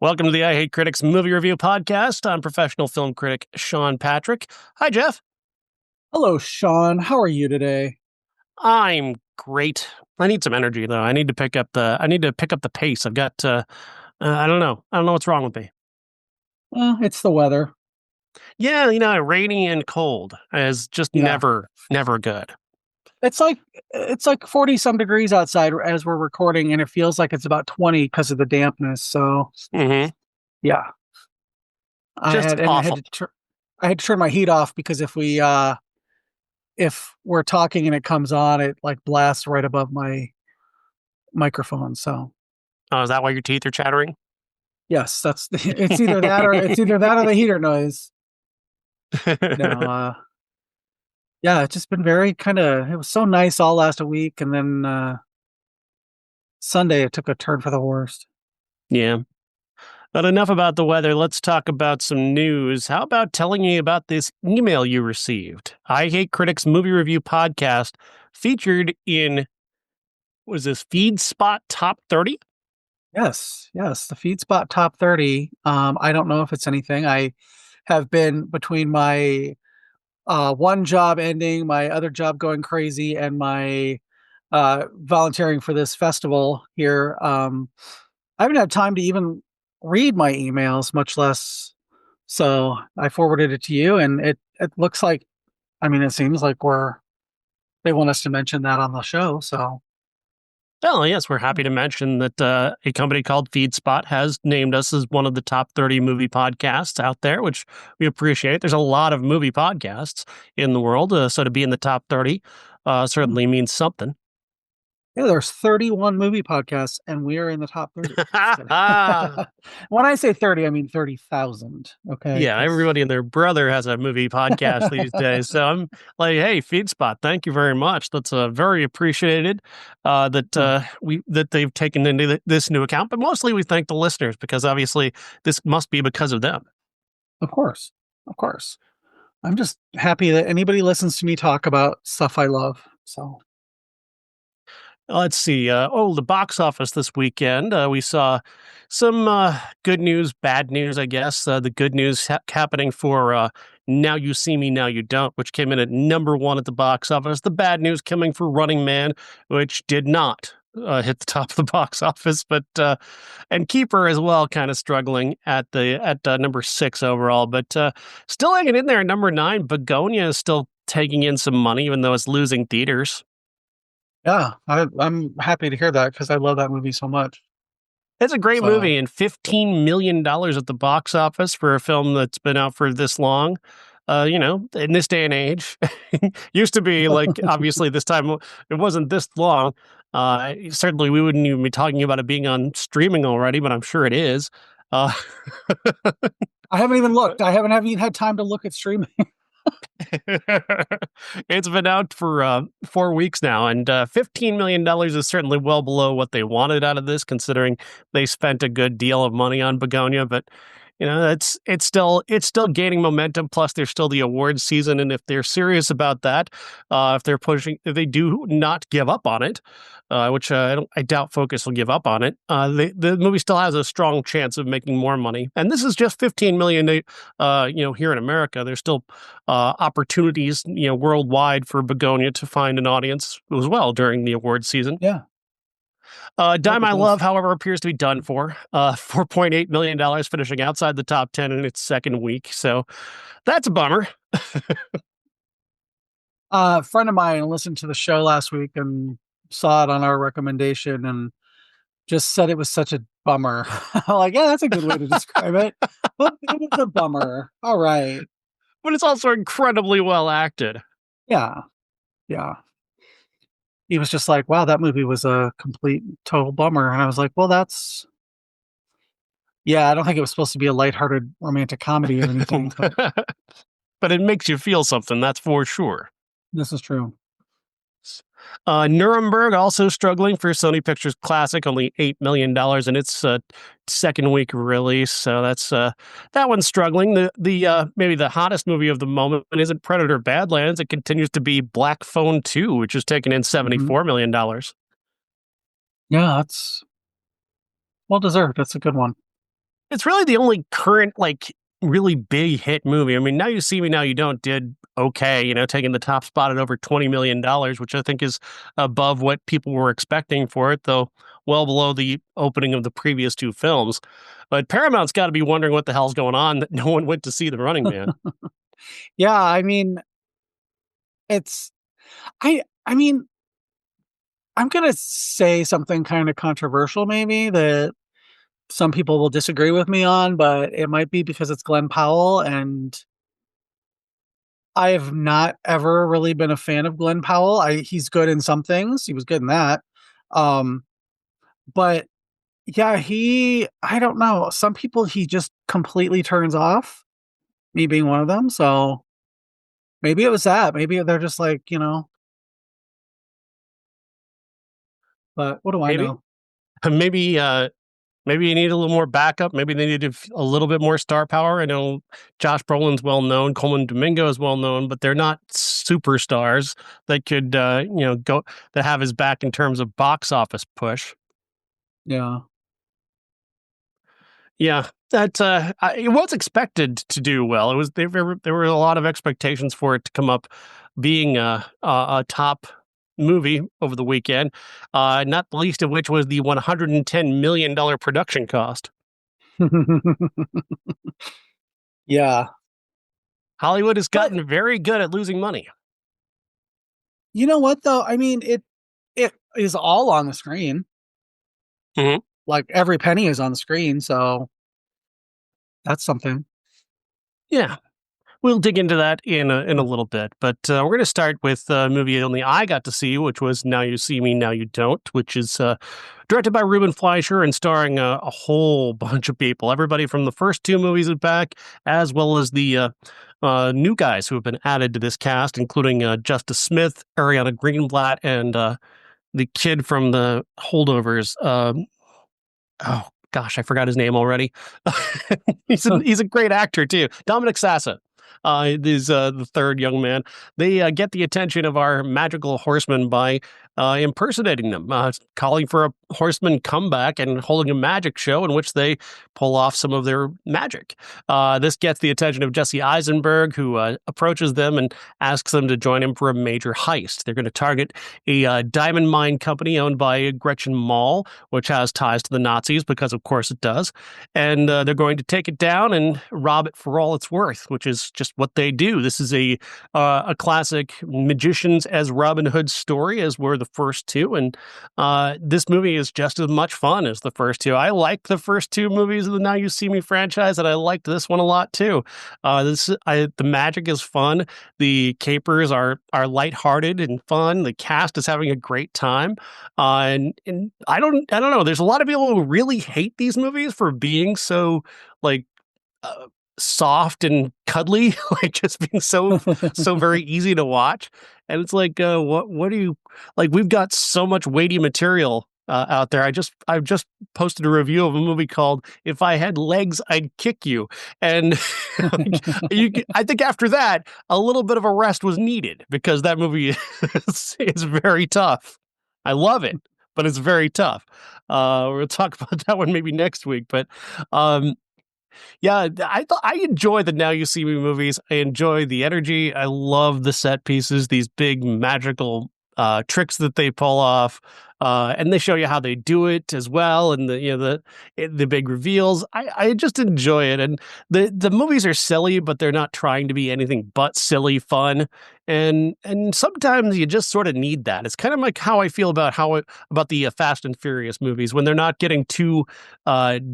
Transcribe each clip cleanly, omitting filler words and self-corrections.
Welcome to the I Hate Critics Movie Review Podcast. I'm professional film critic Sean Patrick. Hi, Jeff. Hello, Sean. How are you today? I'm great. I need some energy though. I need to pick up the pace. I've got I don't know. I don't know what's wrong with me. It's the weather. Yeah, rainy and cold is just Yeah. never good. It's like 40 some degrees outside as we're recording, and it feels like it's about 20 because of the dampness. So Mm-hmm. yeah. I Just had and I had awful. to I had to turn my heat off because if we're talking and it comes on, it like blasts right above my microphone. So Oh, is that why your teeth are chattering? yes, that's it's either that or the heater noise. No, yeah, it's just been very it was so nice all last week, and then Sunday it took a turn for the worst. Yeah. But enough about the weather. Let's talk about some news. How about telling you about this email you received? I Hate Critics Movie Review Podcast featured in, was this Feed Spot Top 30? Yes, the Feed Spot Top 30. I don't know if it's anything. I have been between my one job ending, my other job going crazy, and my volunteering for this festival here. I haven't had time to even read my emails, much less. So I forwarded it to you, and it looks like, I mean, it seems like they want us to mention that on the show. So Oh, yes, we're happy to mention that a company called FeedSpot has named us as one of the top 30 movie podcasts out there, which we appreciate. There's a lot of movie podcasts in the world, so to be in the top 30 certainly means something. yeah, there's 31 movie podcasts, and we are in the top 30. When I say 30, I mean 30,000. Okay, Yeah, everybody and their brother has a movie podcast these days. So I'm like, hey, FeedSpot, thank you very much. That's very appreciated that they've taken this into account. But mostly we thank the listeners because obviously this must be because of them. of course, of course. I'm just happy that anybody listens to me talk about stuff I love. So Let's see. The box office this weekend. We saw some good news, bad news, I guess. The good news happening for Now You See Me, Now You Don't, which came in at number one at the box office. The bad news coming for Running Man, which did not hit the top of the box office, but and Keeper as well, kind of struggling at number 6 overall, but still hanging in there at number 9. Begonia is still taking in some money, even though it's losing theaters. yeah, I'm happy to hear that because I love that movie so much. It's a great So movie, and $15 million at the box office for a film that's been out for this long. In this day and age, used to be like, obviously this time it wasn't this long. Certainly we wouldn't even be talking about it being on streaming already, but I'm sure it is. Uh, I haven't even looked. I haven't even had time to look at streaming. It's been out for 4 weeks now, and $15 million is certainly well below what they wanted out of this, considering they spent a good deal of money on Begonia. But it's still gaining momentum. Plus, there's still the awards season, and if they're serious about that, if they do not give up on it, which I doubt Focus will give up on it. The movie still has a strong chance of making more money, and this is just 15 million. Here in America, there's still opportunities, worldwide for Begonia to find an audience as well during the awards season. Yeah, Die hope it My does. Love, however, appears to be done for. $4.8 million, finishing outside the top 10 in its second week. So that's a bummer. A friend of mine listened to the show last week and saw it on our recommendation and just said it was such a bummer. I'm like, yeah, that's a good way to describe it. But it was a bummer. All right. But it's also incredibly well acted. Yeah. Yeah. He was just like, wow, that movie was a complete total bummer. And I was like, well, yeah, I don't think it was supposed to be a lighthearted romantic comedy or anything, but But it makes you feel something, that's for sure. this is true. Nuremberg also struggling for Sony Pictures Classic, only $8 million in its second week release. So that's that one's struggling. The maybe the hottest movie of the moment isn't Predator Badlands. It continues to be Black Phone 2, which is taking in $74 million. Yeah, that's well deserved. That's a good one. It's really the only current like really big hit movie. I mean, Now You See Me, Now You Don't did okay, taking the top spot at over $20 million, which I think is above what people were expecting for it, though well below the opening of the previous two films. But Paramount's got to be wondering what the hell's going on that no one went to see The Running Man. Yeah, I mean, it's I mean, I'm gonna say something kind of controversial, maybe that some people will disagree with me on, but it might be because it's Glenn Powell, and I've not ever really been a fan of Glenn Powell. He's good in some things. He was good in that. Um, but yeah, I don't know. Some people he just completely turns off, me being one of them. So maybe it was that. Maybe they're just like, but what do I Maybe, know? maybe, maybe you need a little more backup. Maybe they need a little bit more star power. I know Josh Brolin's well known, Coleman Domingo is well known, but they're not superstars that could, go that have his back in terms of box office push. Yeah. Yeah, that it was expected to do well. It was there were a lot of expectations for it to come up being a top movie over the weekend. Not the least of which was the $110 million production cost. Yeah. Hollywood has But gotten very good at losing money. you know what though? I mean, it is all on the screen. Mhm. Like every penny is on the screen, so that's something. Yeah, we'll dig into that in a little bit, but we're going to start with a movie only I got to see, which was Now You See Me, Now You Don't, which is directed by Ruben Fleischer and starring a whole bunch of people. Everybody from the first two movies is back, as well as the new guys who have been added to this cast, including Justice Smith, Ariana Greenblatt, and the kid from the Holdovers. Oh gosh, I forgot his name already. He's a great actor too. Dominic Sassa is the third young man. They get the attention of our magical horsemen by impersonating them, calling for a horseman comeback and holding a magic show in which they pull off some of their magic. This gets the attention of Jesse Eisenberg, who approaches them and asks them to join him for a major heist. They're going to target a diamond mine company owned by Gretchen Mol, which has ties to the Nazis, because of course it does. And they're going to take it down and rob it for all it's worth, which is just what they do. This is a classic magicians as Robin Hood story, as were the first two. And this movie is just as much fun as the first two. I like the first two movies of the Now You See Me franchise, and I liked this one a lot too. The magic is fun. The capers are lighthearted and fun. The cast is having a great time. And I don't know. There's a lot of people who really hate these movies for being so like uh, soft and cuddly, like just being so very easy to watch. And it's like, what do you like? We've got so much weighty material out there. I've just posted a review of a movie called "If I Had Legs, I'd Kick You," and like, I think after that, a little bit of a rest was needed because that movie is very tough. I love it, but it's very tough. We'll talk about that one maybe next week, but um, yeah, I enjoy the Now You See Me movies. I enjoy the energy. I love the set pieces, these big magical tricks that they pull off, and they show you how they do it as well, and the big reveals. I just enjoy it, and the movies are silly, but they're not trying to be anything but silly fun. And sometimes you just sort of need that. It's kind of like how I feel about the Fast and Furious movies when they're not getting too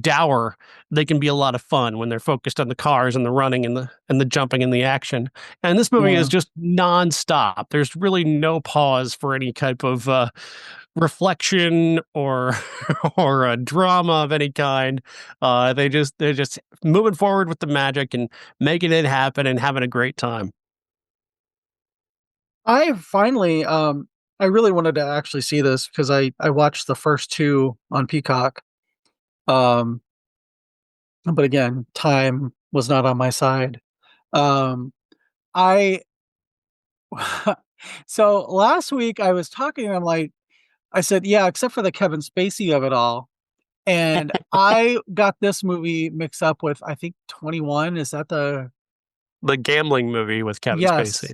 dour. They can be a lot of fun when they're focused on the cars and the running and the jumping and the action. And this movie is Yeah. just nonstop. There's really no pause for any type of reflection or or a drama of any kind. They're just moving forward with the magic and making it happen and having a great time. I finally I really wanted to actually see this because I watched the first two on Peacock. Um but again, time was not on my side. Um I so last week I was talking and I'm like I said, yeah, except for the Kevin Spacey of it all. And I got this movie mixed up with, I think, 21. Is that the? The gambling movie with Kevin Yes, Spacey.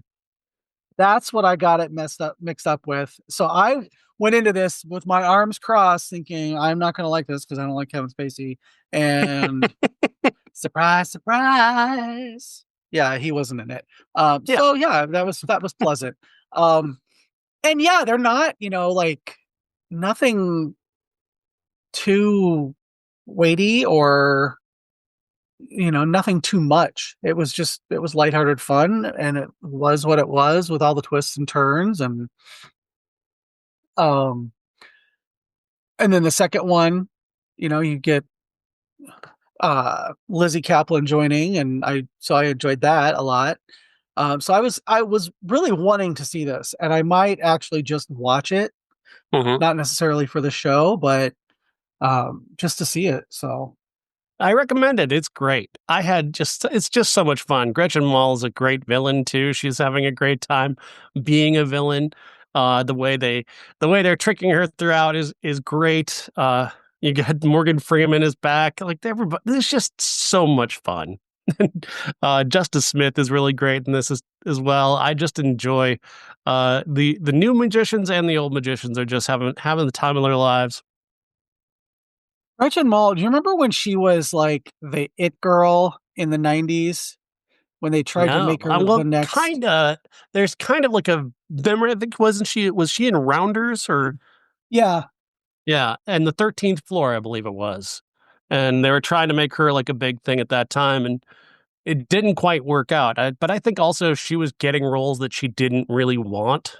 that's what I got it mixed up with. So I went into this with my arms crossed, thinking I'm not going to like this because I don't like Kevin Spacey. And surprise, surprise. Yeah, he wasn't in it. Yeah. So yeah, that was pleasant. Um, and yeah, they're not, like nothing too weighty or nothing too much. It was lighthearted fun, and it was what it was with all the twists and turns, um and then the second one, you get Lizzie Kaplan joining, and I enjoyed that a lot. So I was really wanting to see this, and I might actually just watch it, Hmm. not necessarily for the show, but just to see it. So I recommend it. It's great. It's just so much fun. Gretchen Mol is a great villain too. She's having a great time being a villain. The way they're tricking her throughout is great. You got Morgan Freeman is back. Like everybody, it's just so much fun. Justice Smith is really great in this as well. I just enjoy the new magicians and the old magicians are just having the time of their lives. Gretchen Mol, do you remember when she was like the it girl in the 90s when they tried to No, make her the well, next? kind of. There's kind of like a memory. I think wasn't she? Was she in Rounders or Yeah. yeah? And the 13th Floor, I believe it was. And they were trying to make her like a big thing at that time, and it didn't quite work out. But I think also she was getting roles that she didn't really want.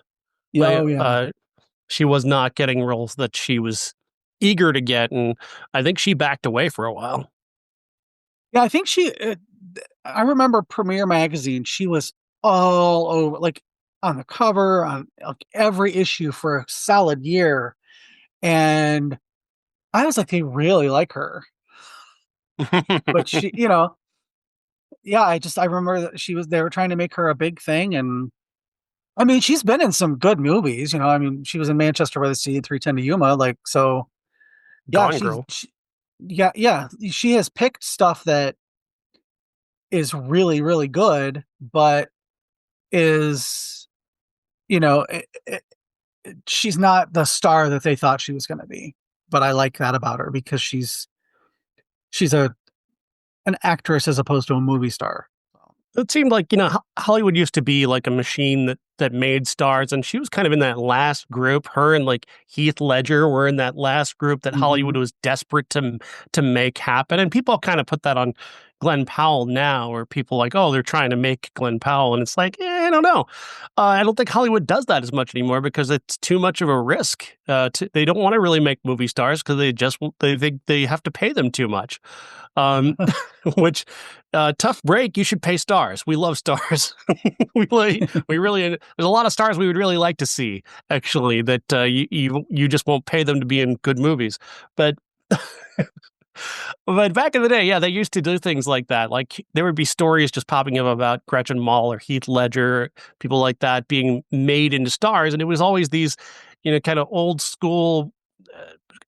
Yeah, Like, oh yeah. she was not getting roles that she was eager to get, and I think she backed away for a while. Yeah, I think I remember Premiere Magazine, she was all over, like on the cover, on like every issue for a solid year. And I was like, they really like her. But she, yeah, I remember that they were trying to make her a big thing. And I mean, she's been in some good movies, I mean, she was in Manchester by the Sea, 310 to Yuma. Like, so yeah, Gone Girl. yeah, yeah, she has picked stuff that is really, really good, but is, you know, she's not the star that they thought she was going to be. But I like that about her because she's an actress as opposed to a movie star. It seemed like, Hollywood used to be like a machine that made stars, and she was kind of in that last group. Her and like Heath Ledger were in that last group that Mm-hmm. Hollywood was desperate to make happen. And people kind of put that on Glenn Powell now, where people like, oh, they're trying to make Glenn Powell, and it's like, I don't know. I don't think Hollywood does that as much anymore because it's too much of a risk. They don't want to really make movie stars because they think they have to pay them too much. Um, which tough break. You should pay stars. We love stars. We really. There's a lot of stars we would really like to see. Actually, that you just won't pay them to be in good movies. But but back in the day, yeah, they used to do things like that. Like there would be stories just popping up about Gretchen Mol or Heath Ledger, people like that being made into stars, and it was always these, kind of old school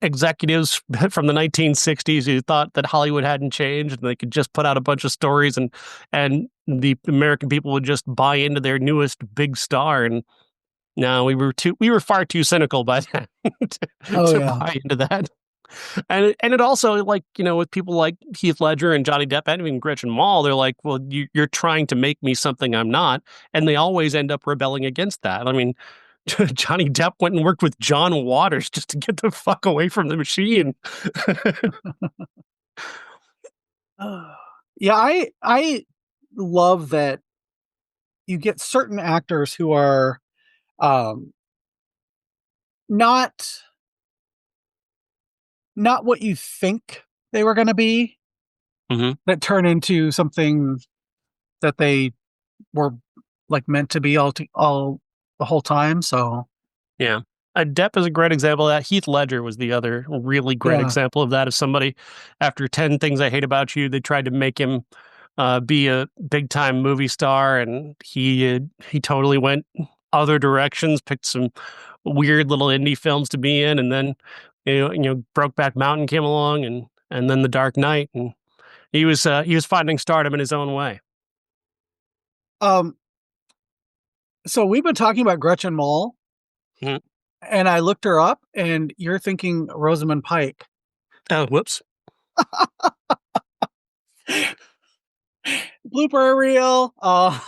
executives from the 1960s who thought that Hollywood hadn't changed and they could just put out a bunch of stories and the American people would just buy into their newest big star. And no, we were far too cynical by then Oh to yeah. buy into that. And it also, like, with people like Heath Ledger and Johnny Depp and even Gretchen Mol, they're like, well, you're trying to make me something I'm not, and they always end up rebelling against that. I mean, Johnny Depp went and worked with John Waters just to get the fuck away from the machine. Yeah, I love that you get certain actors who are um not not what you think they were going to be, Hmm. that turn into something that they were like meant to be all the whole time. So Yeah. Depp is a great example of that. Heath Ledger was the other really great yeah. example of that. Of somebody, after 10 Things I Hate About You, they tried to make him be a big time movie star, and he totally went other directions, picked some weird little indie films to be in, and then Brokeback Mountain came along, and then The Dark Knight, and he was finding stardom in his own way. Um, so we've been talking about Gretchen Mol, Mhm. and I looked her up, and you're thinking Rosamund Pike. Oh, whoops. Blooper reel. Oh,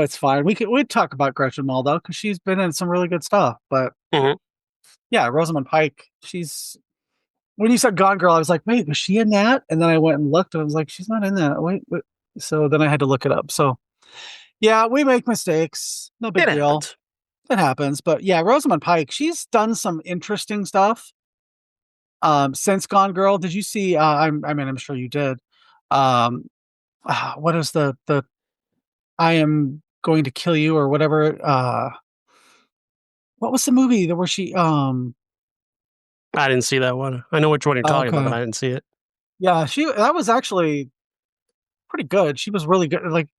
it's fine. We'd talk about Gretchen Mol though, because she's been in some really good stuff. But Mhm. yeah, Rosamund Pike. She's when you said Gone Girl, I was like, wait, was she in that? And then I went and looked, and I was like, she's not in that. Wait. So then I had to look it up. So yeah, we make mistakes. No big It deal. happens. It happens. But yeah, Rosamund Pike, she's done some interesting stuff. Since Gone Girl, did you see? I mean, I'm sure you did. Um, what is the I am going to kill you or whatever? What was the movie that where she? I didn't see that one. I know which one you're talking about, but Okay, I didn't see it. yeah, she that was actually pretty good. She was really good. Like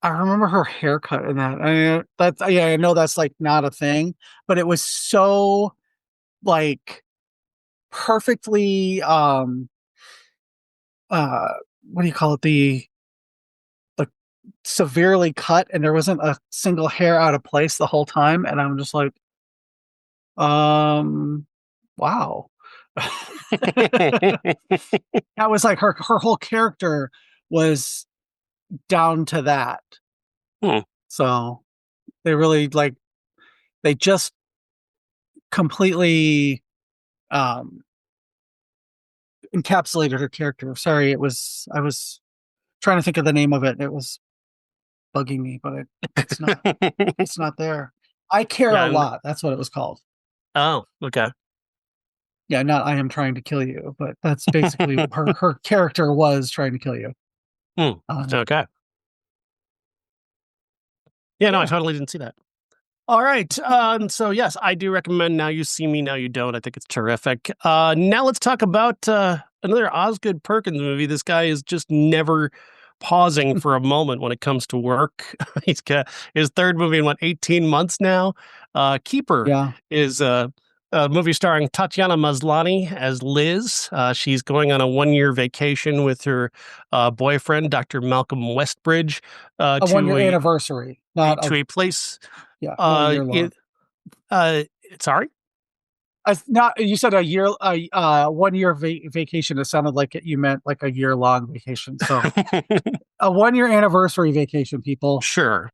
I remember her haircut in that. I mean, that's yeah, I know that's like not a thing, but it was so like perfectly uh what do you call it? The like severely cut and there wasn't a single hair out of place the whole time. And I'm just like, um wow. That was like her whole character was down to that. Hmm. So they really like they just completely um encapsulated her character. Sorry, I was trying to think of the name of it. It was bugging me, but it's not it's not there. I care Yeah. a lot. That's what it was called. Oh, okay. Yeah, not I am trying to kill you, but that's basically her character was trying to kill you. Hmm. Um, Okay. Yeah, no, I yeah, totally didn't see that. All right. So yes, I do recommend Now You See Me, Now You Don't. I think it's terrific. Now let's talk about another Osgood Perkins movie. This guy is just never pausing for a moment when it comes to work. He's got his third movie in 18 months now. Keeper yeah. is a movie starring Tatiana Maslany as Liz. She's going on a 1 year vacation with her boyfriend, Dr. Malcolm Westbridge, A 1 year anniversary, not a to a place. yeah, one Uh, year long. it, uh, sorry. Not you said a year, 1 year vacation. It sounded like you meant like a year long vacation. So a 1 year anniversary vacation, people. Sure.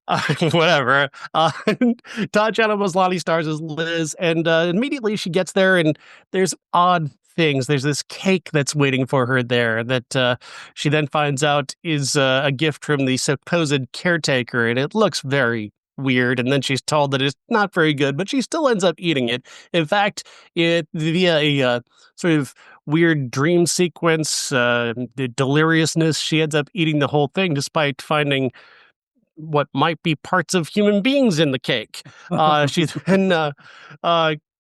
Whatever. Tatiana Maslany stars as Liz, and immediately she gets there, and there's odd things. There's this cake that's waiting for her there that she then finds out is a gift from the supposed caretaker, and it looks very weird. And then she's told that it's not very good, but she still ends up eating it. In fact, it via a sort of weird dream sequence, the deliriousness, she ends up eating the whole thing despite finding what might be parts of human beings in the cake. She then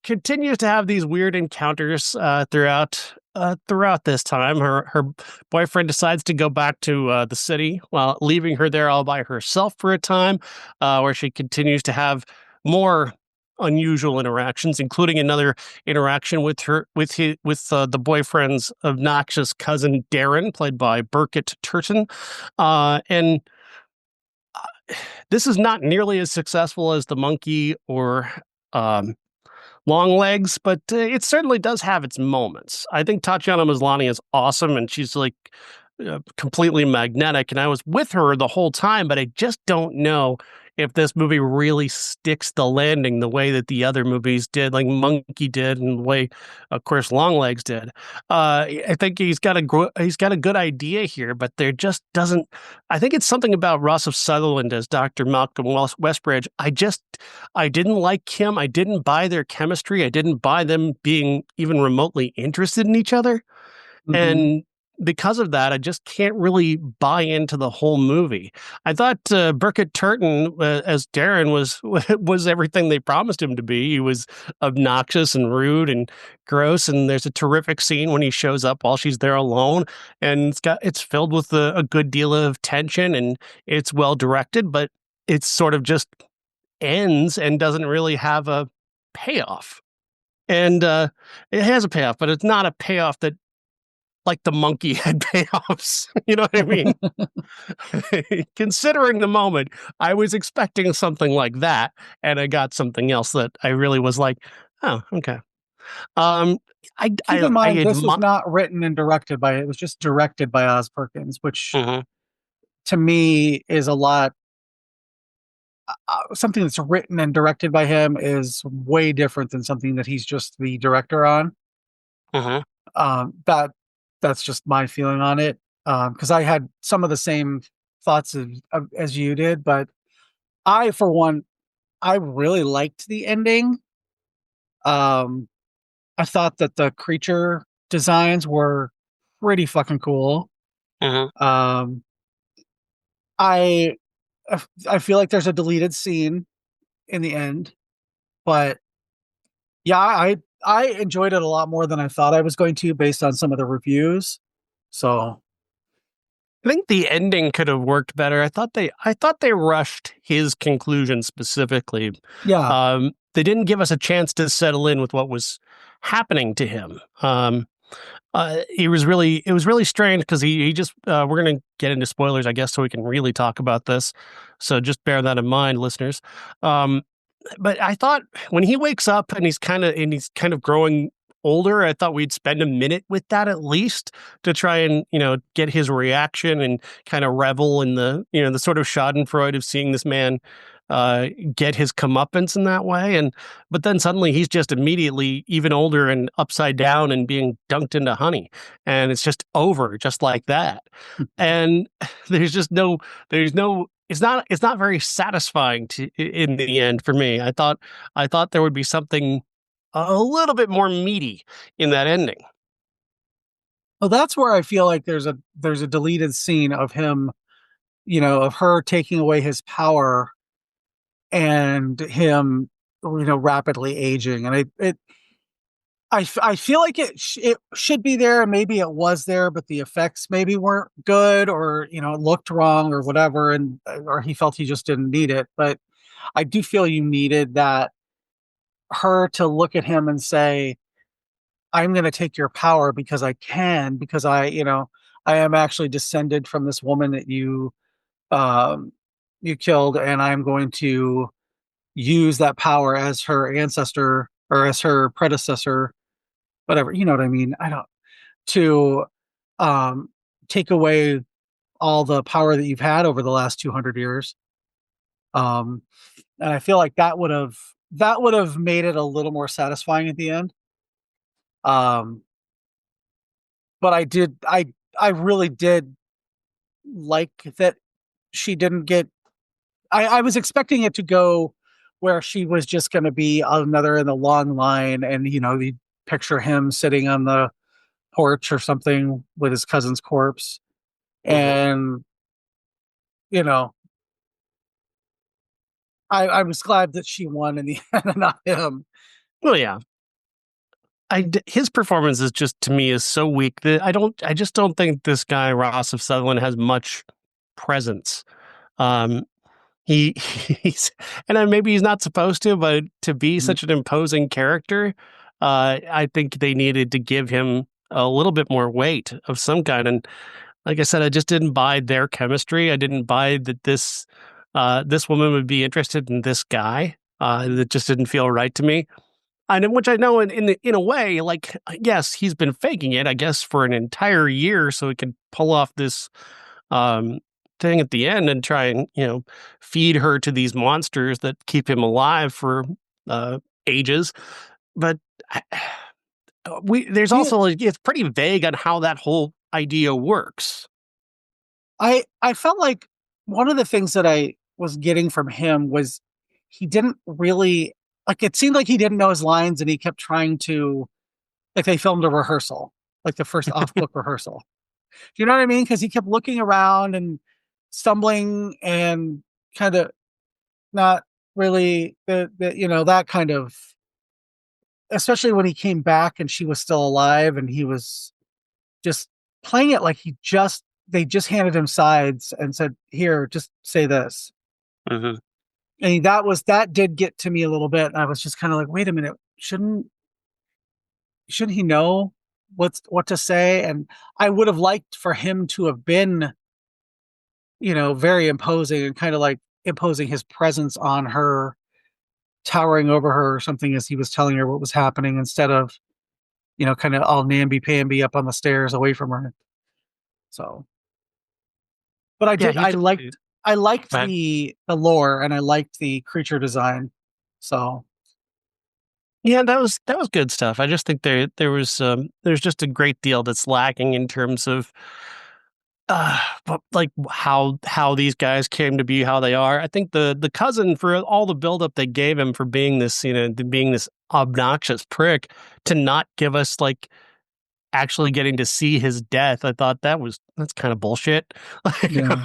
continues to have these weird encounters throughout this time. Her boyfriend decides to go back to the city while leaving her there all by herself for a time, where she continues to have more unusual interactions, including another interaction with the boyfriend's obnoxious cousin Darren, played by Burkett Turton, and this is not nearly as successful as The Monkey or um, Long Legs, but it certainly does have its moments. I think Tatiana Maslany is awesome, and she's like completely magnetic. And I was with her the whole time, but I just don't know if this movie really sticks the landing the way that the other movies did, like Monkey did, and the way, of course, Long Legs did. I think he's got a good idea here, but there just doesn't. I think it's something about Ross of Sutherland as Dr. Malcolm Westbridge. I didn't like him. I didn't buy their chemistry. I didn't buy them being even remotely interested in each other. Hmm. And because of that, I just can't really buy into the whole movie. I thought Burkett Turton as Darren was everything they promised him to be. He was obnoxious and rude and gross. And there's a terrific scene when he shows up while she's there alone, and it's filled with a good deal of tension, and it's well directed, but it's sort of just ends and doesn't really have a payoff. And it has a payoff, but it's not a payoff that like the monkey had payoffs. You know what I mean? Considering the moment, I was expecting something like that, and I got something else that I really was like, oh, okay. Um, Keep in I mind, this was admire. not written and directed by it was just directed by Oz Perkins, which Mhm, to me is a lot. Something that's written and directed by him is way different than something that he's just the director on. mhm, That that's just my feeling on it. Because I had some of the same thoughts as you did, but I, for one, I really liked the ending. Um, I thought that the creature designs were pretty fucking cool. mhm. Um, I I feel like there's a deleted scene in the end, but yeah, I enjoyed it a lot more than I thought I was going to based on some of the reviews. So I think the ending could have worked better. I thought they rushed his conclusion specifically. yeah, They didn't give us a chance to settle in with what was happening to him. It was really strange because he just we're gonna get into spoilers, I guess, so we can really talk about this. So just bear that in mind, listeners. Um, but I thought when he wakes up and he's kind of growing older, I thought we'd spend a minute with that at least to try and, get his reaction and kind of revel in the sort of schadenfreude of seeing this man get his comeuppance in that way. But then suddenly he's just immediately even older and upside down and being dunked into honey. And it's just over just like that. And there's just no, there's no, it's not very satisfying in the end for me. I thought there would be something a little bit more meaty in that ending. well, that's where I feel like there's a deleted scene of him, of her taking away his power and him, rapidly aging, and I feel like it should be there, and maybe it was there, but the effects maybe weren't good, or it looked wrong, or whatever, and or he felt he just didn't need it. But I do feel you needed that her to look at him and say, "I'm going to take your power because I can, because I am actually descended from this woman that um, you killed, and I'm going to use that power as her ancestor or as her predecessor, whatever." You know what I mean? I don't to um, take away all the power that you've had over the last 200 years. Um, and I feel like that would have made it a little more satisfying at the end. Um, but I really did like that she didn't get. I was expecting it to go where she was just going to be another in the long line, and you picture him sitting on the porch or something with his cousin's corpse, Mhm. and you know I was glad that she won in the end and not him. Well, yeah, his performance is just to me is so weak that I just don't think this guy Ross of Sutherland has much presence. Um, he's and then maybe he's not supposed to, but to be Mhm. such an imposing character, I think they needed to give him a little bit more weight of some kind. And like I said, I just didn't buy their chemistry. I didn't buy that this woman would be interested in this guy. That just didn't feel right to me. And which I know in a way, like yes, he's been faking it, I guess, for an entire year, so he can pull off this um, thing at the end and try and feed her to these monsters that keep him alive for uh, ages. But we there's Yeah, also like, it's pretty vague on how that whole idea works. I felt like one of the things that I was getting from him was he didn't really, like, it seemed like he didn't know his lines, and he kept trying to, like, they filmed a rehearsal, like the first off book rehearsal. Do you know what I mean? Because he kept looking around and stumbling and kind of not really that kind of, especially when he came back and she was still alive and he was just playing it like they just handed him sides and said, "Here, just say this." Mhm. And that did get to me a little bit. I was just kind of like, wait a minute, shouldn't he know what to say? And I would have liked for him to have been, very imposing and kind of like imposing his presence on her, towering over her or something as he was telling her what was happening instead of, kind of all namby-pamby up on the stairs away from her. So, but Yeah, he just I liked man. the lore and I liked the creature design. So, Yeah, that was good stuff. I just think there's just a great deal that's lacking in terms of like how these guys came to be how they are. I think the cousin, for all the buildup they gave him for being this, being this obnoxious prick, to not give us like actually getting to see his death. I thought that's kind of bullshit. Like, yeah.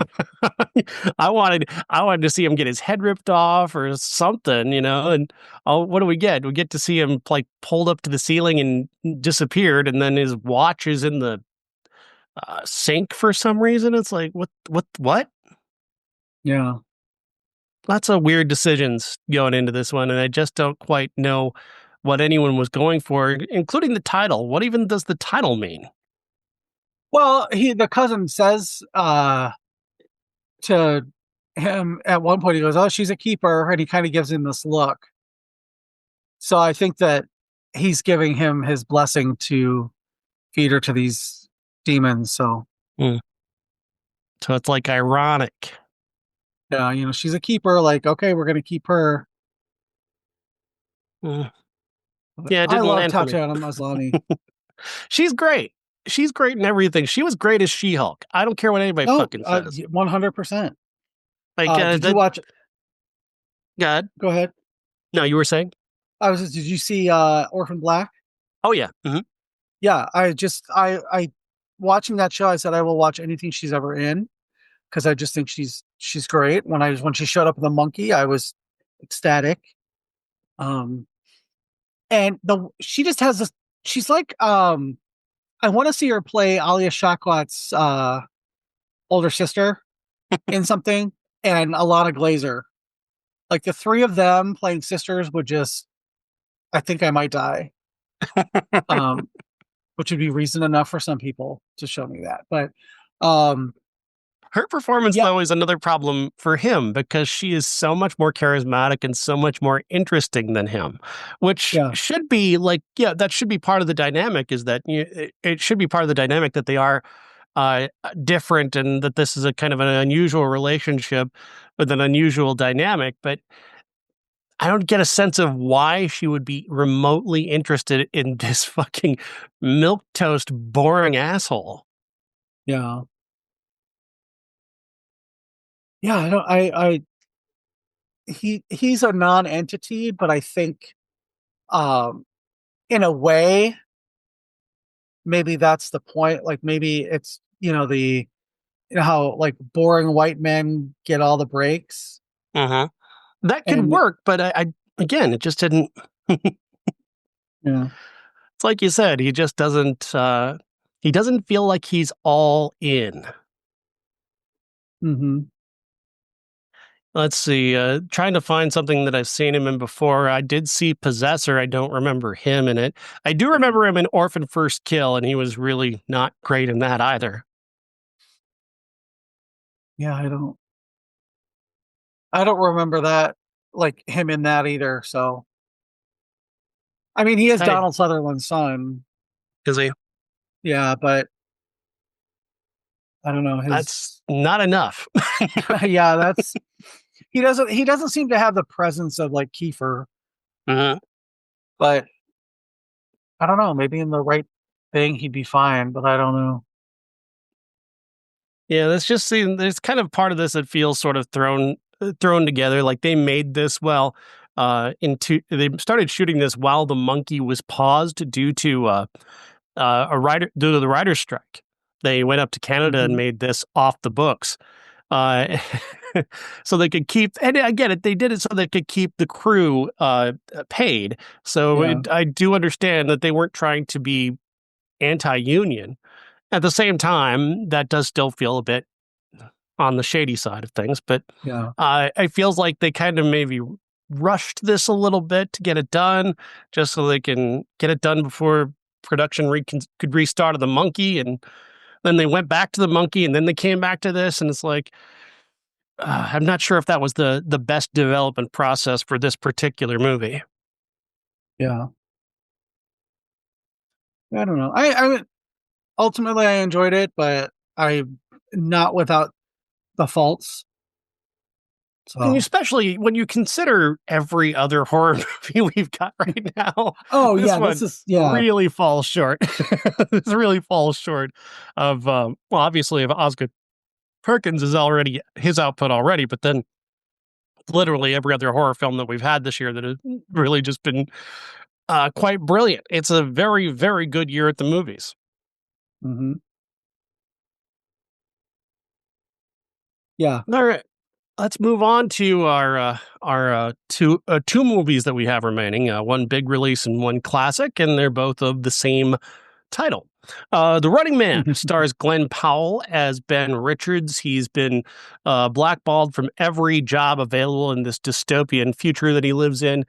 I wanted to see him get his head ripped off or something, and what do we get? We get to see him like pulled up to the ceiling and disappeared, and then his watch is in the sink for some reason. It's like, what? Yeah. Lots of weird decisions going into this one, and I just don't quite know what anyone was going for, including the title. What even does the title mean? Well, the cousin says to him at one point, he goes, "Oh, she's a keeper," and he kind of gives him this look. So I think that he's giving him his blessing to feed her to these demons. So Hmm. So it's like ironic. yeah, she's a keeper. Like, okay, we're gonna keep her. Hmm. But Yeah, it I didn't love land for me. Tatiana Maslany. She's great. She's great in everything. She was great as She-Hulk. I don't care what anybody No, fucking says. 100%. Like, Did you watch? God. Go ahead. No, you were saying? Did you see Orphan Black? Oh yeah. Yeah, I watching that show. I said I will watch anything she's ever in because I just think she's great. When she showed up with the monkey, I was ecstatic. Um, and the she just has this. She's like I want to see her play Alia Shawkat's older sister in something, and Alana Glazer. Like the three of them playing sisters would just. I think I might die. Um, which would be reason enough for some people to show me that. But um, Her performance, yeah, though, is another problem for him because she is so much more charismatic and so much more interesting than him, which yeah, should be like, yeah, that should be part of the dynamic. Is that it should be part of the dynamic that they are different and that this is a kind of an unusual relationship with an unusual dynamic. But I don't get a sense of why she would be remotely interested in this fucking milk toast boring asshole. yeah, yeah. I don't. I he's a non-entity, but I think um, in a way, maybe that's the point. Like maybe it's how like boring white men get all the breaks, Uh-huh. That could and work, but I again, it just didn't. It's yeah, like you said, he just doesn't. He doesn't feel like he's all in. mm-hmm, Let's see. Trying to find something that I've seen him in before. I did see Possessor. I don't remember him in it. I do remember him in Orphan First Kill, and he was really not great in that either. yeah. I don't remember that like him in that either. So I mean, he is Hey, Donald Sutherland's son. is he? Yeah, but I don't know That's his. not enough. Yeah, that's he doesn't seem to have the presence of like Kiefer, Mhm. but I don't know. Maybe in the right thing he'd be fine, but I don't know. Yeah, that's just seeing. There's kind of part of this that feels sort of thrown together. Like they made this into they started shooting this while the monkey was paused due to the writer's strike. They went up to Canada and Hmm. made this off the books, uh, so they could keep. And I get it, they did it so they could keep the crew paid. So Yeah. I do understand that they weren't trying to be anti-union. At the same time, that does still feel a bit on the shady side of things, but Yeah. it feels like they kind of maybe rushed this a little bit to get it done, just so they can get it done before production could restart of the monkey, and then they went back to the monkey, and then they came back to this, and it's like I'm not sure if that was the best development process for this particular movie. Yeah. I don't know. Ultimately I enjoyed it, but I not without the faults. And So, especially when you consider every other horror movie we've got right now, oh this yeah, one yeah. really falls short. This really falls short of, well, obviously, of Oscar Perkins is already his output already, but then literally every other horror film that we've had this year that has really just been quite brilliant. It's a very, very good year at the movies. Hmm. Yeah. All right. Let's move on to our two movies that we have remaining. One big release and one classic, and they're both of the same title. The Running Man stars Glenn Powell as Ben Richards. He's been blackballed from every job available in this dystopian future that he lives in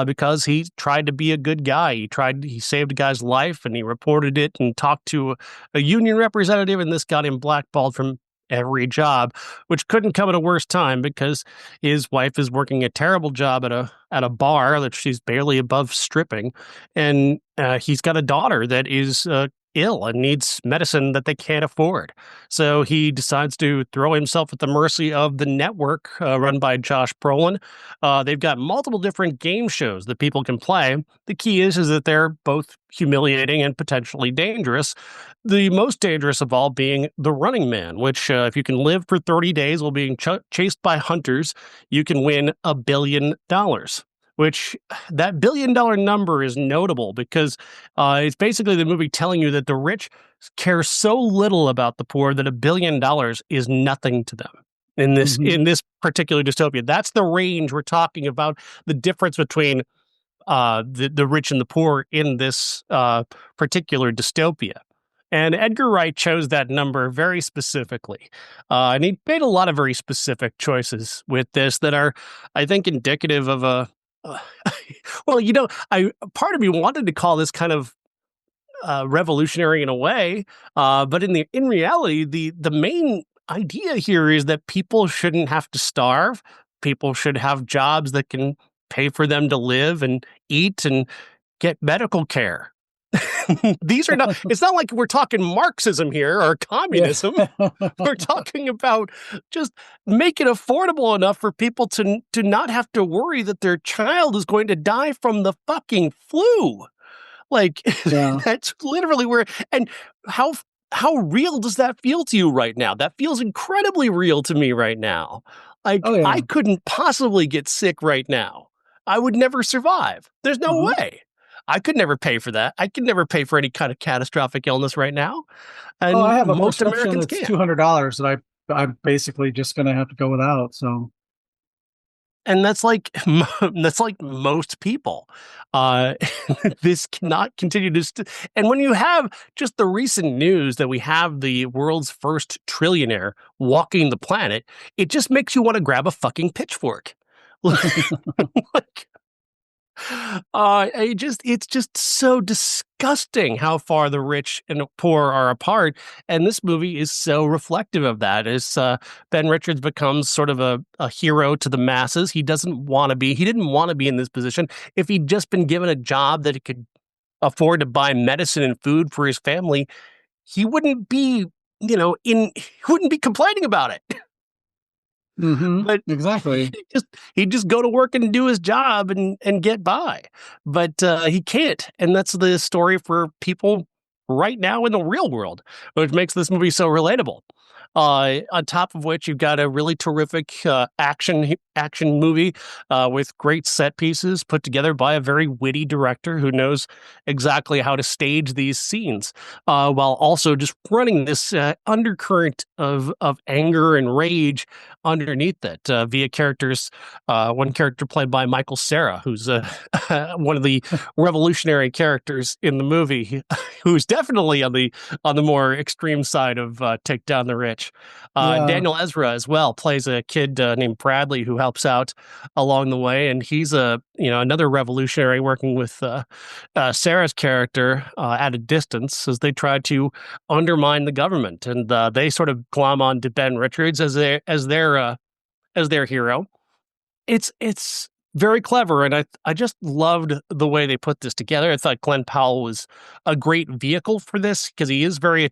because he tried to be a good guy. He saved a guy's life, and he reported it and talked to a union representative, and this got him blackballed from every job, which couldn't come at a worse time because his wife is working a terrible job at a bar that she's barely above stripping, and he's got a daughter that is ill and needs medicine that they can't afford. So he decides to throw himself at the mercy of the network run by Josh Brolin. They've got multiple different game shows that people can play. The key is that they're both humiliating and potentially dangerous. The most dangerous of all being the Running Man, which if you can live for 30 days while being chased by hunters, you can win $1 billion. Which that $1 billion number is notable because it's basically the movie telling you that the rich care so little about the poor that $1 billion is nothing to them Hmm. in this particular dystopia. That's the range we're talking about. The difference between the rich and the poor in this particular dystopia. And Edgar Wright chose that number very specifically. And he made a lot of very specific choices with this that are, I think, indicative of a. Uh, well, I part of me wanted to call this kind of revolutionary in a way, but in reality, the main idea here is that people shouldn't have to starve. People should have jobs that can pay for them to live and eat and get medical care. These are not, it's not like we're talking Marxism here or Yeah. communism. We're talking about just make it affordable enough for people to not have to worry that their child is going to die from the fucking flu. Like Yeah. that's literally where, and how how real does that feel to you right now? That feels incredibly real to me right now. Like Oh I yeah. couldn't possibly get sick right now. I would never survive. There's no Hmm. way. I could never pay for that. I could never pay for any kind of catastrophic illness right now. Oh, I And have a most prescription Americans that's can't. $200 that I'm basically just gonna have to go without. So, And that's like that's like most people. Uh, this cannot continue to. And when you have just the recent news that we have the world's first trillionaire walking the planet, it just makes you want to grab a fucking pitchfork. Like, it's just so disgusting how far the rich and the poor are apart, and this movie is so reflective of that. As Ben Richards becomes sort of a hero to the masses, he doesn't want to be. He didn't want to be in this position. If he'd just been given a job that he could afford to buy medicine and food for his family, he wouldn't be, he wouldn't be complaining about it. hmm, But exactly. he'd just go to work and do his job and get by. But he can't, and that's the story for people right now in the real world, which makes this movie so relatable. On top of which, you've got a really terrific action movie with great set pieces put together by a very witty director who knows exactly how to stage these scenes, while also just running this undercurrent of anger and rage underneath it via characters. One character played by Michael Cera, who's one of the revolutionary characters in the movie, who's definitely on the more extreme side of take down the rich. Yeah. Daniel Ezra as well plays a kid named Bradley who helps out along the way, and he's a another revolutionary working with Sarah's character at a distance as they try to undermine the government, and they sort of glom on to Ben Richards as their hero. It's very clever, and I just loved the way they put this together. I thought Glenn Powell was a great vehicle for this because he's very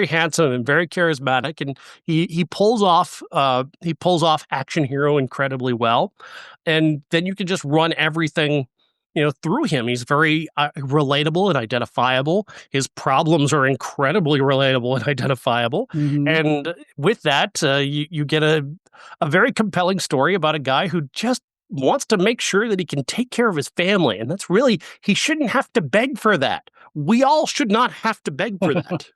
handsome and very charismatic, and he pulls off action hero incredibly well, and then you can just run everything through him. He's very relatable and identifiable. His problems are incredibly relatable and identifiable, Hmm. and with that, you get a very compelling story about a guy who just wants to make sure that he can take care of his family. And that's really, he shouldn't have to beg for that. We all should not have to beg for that.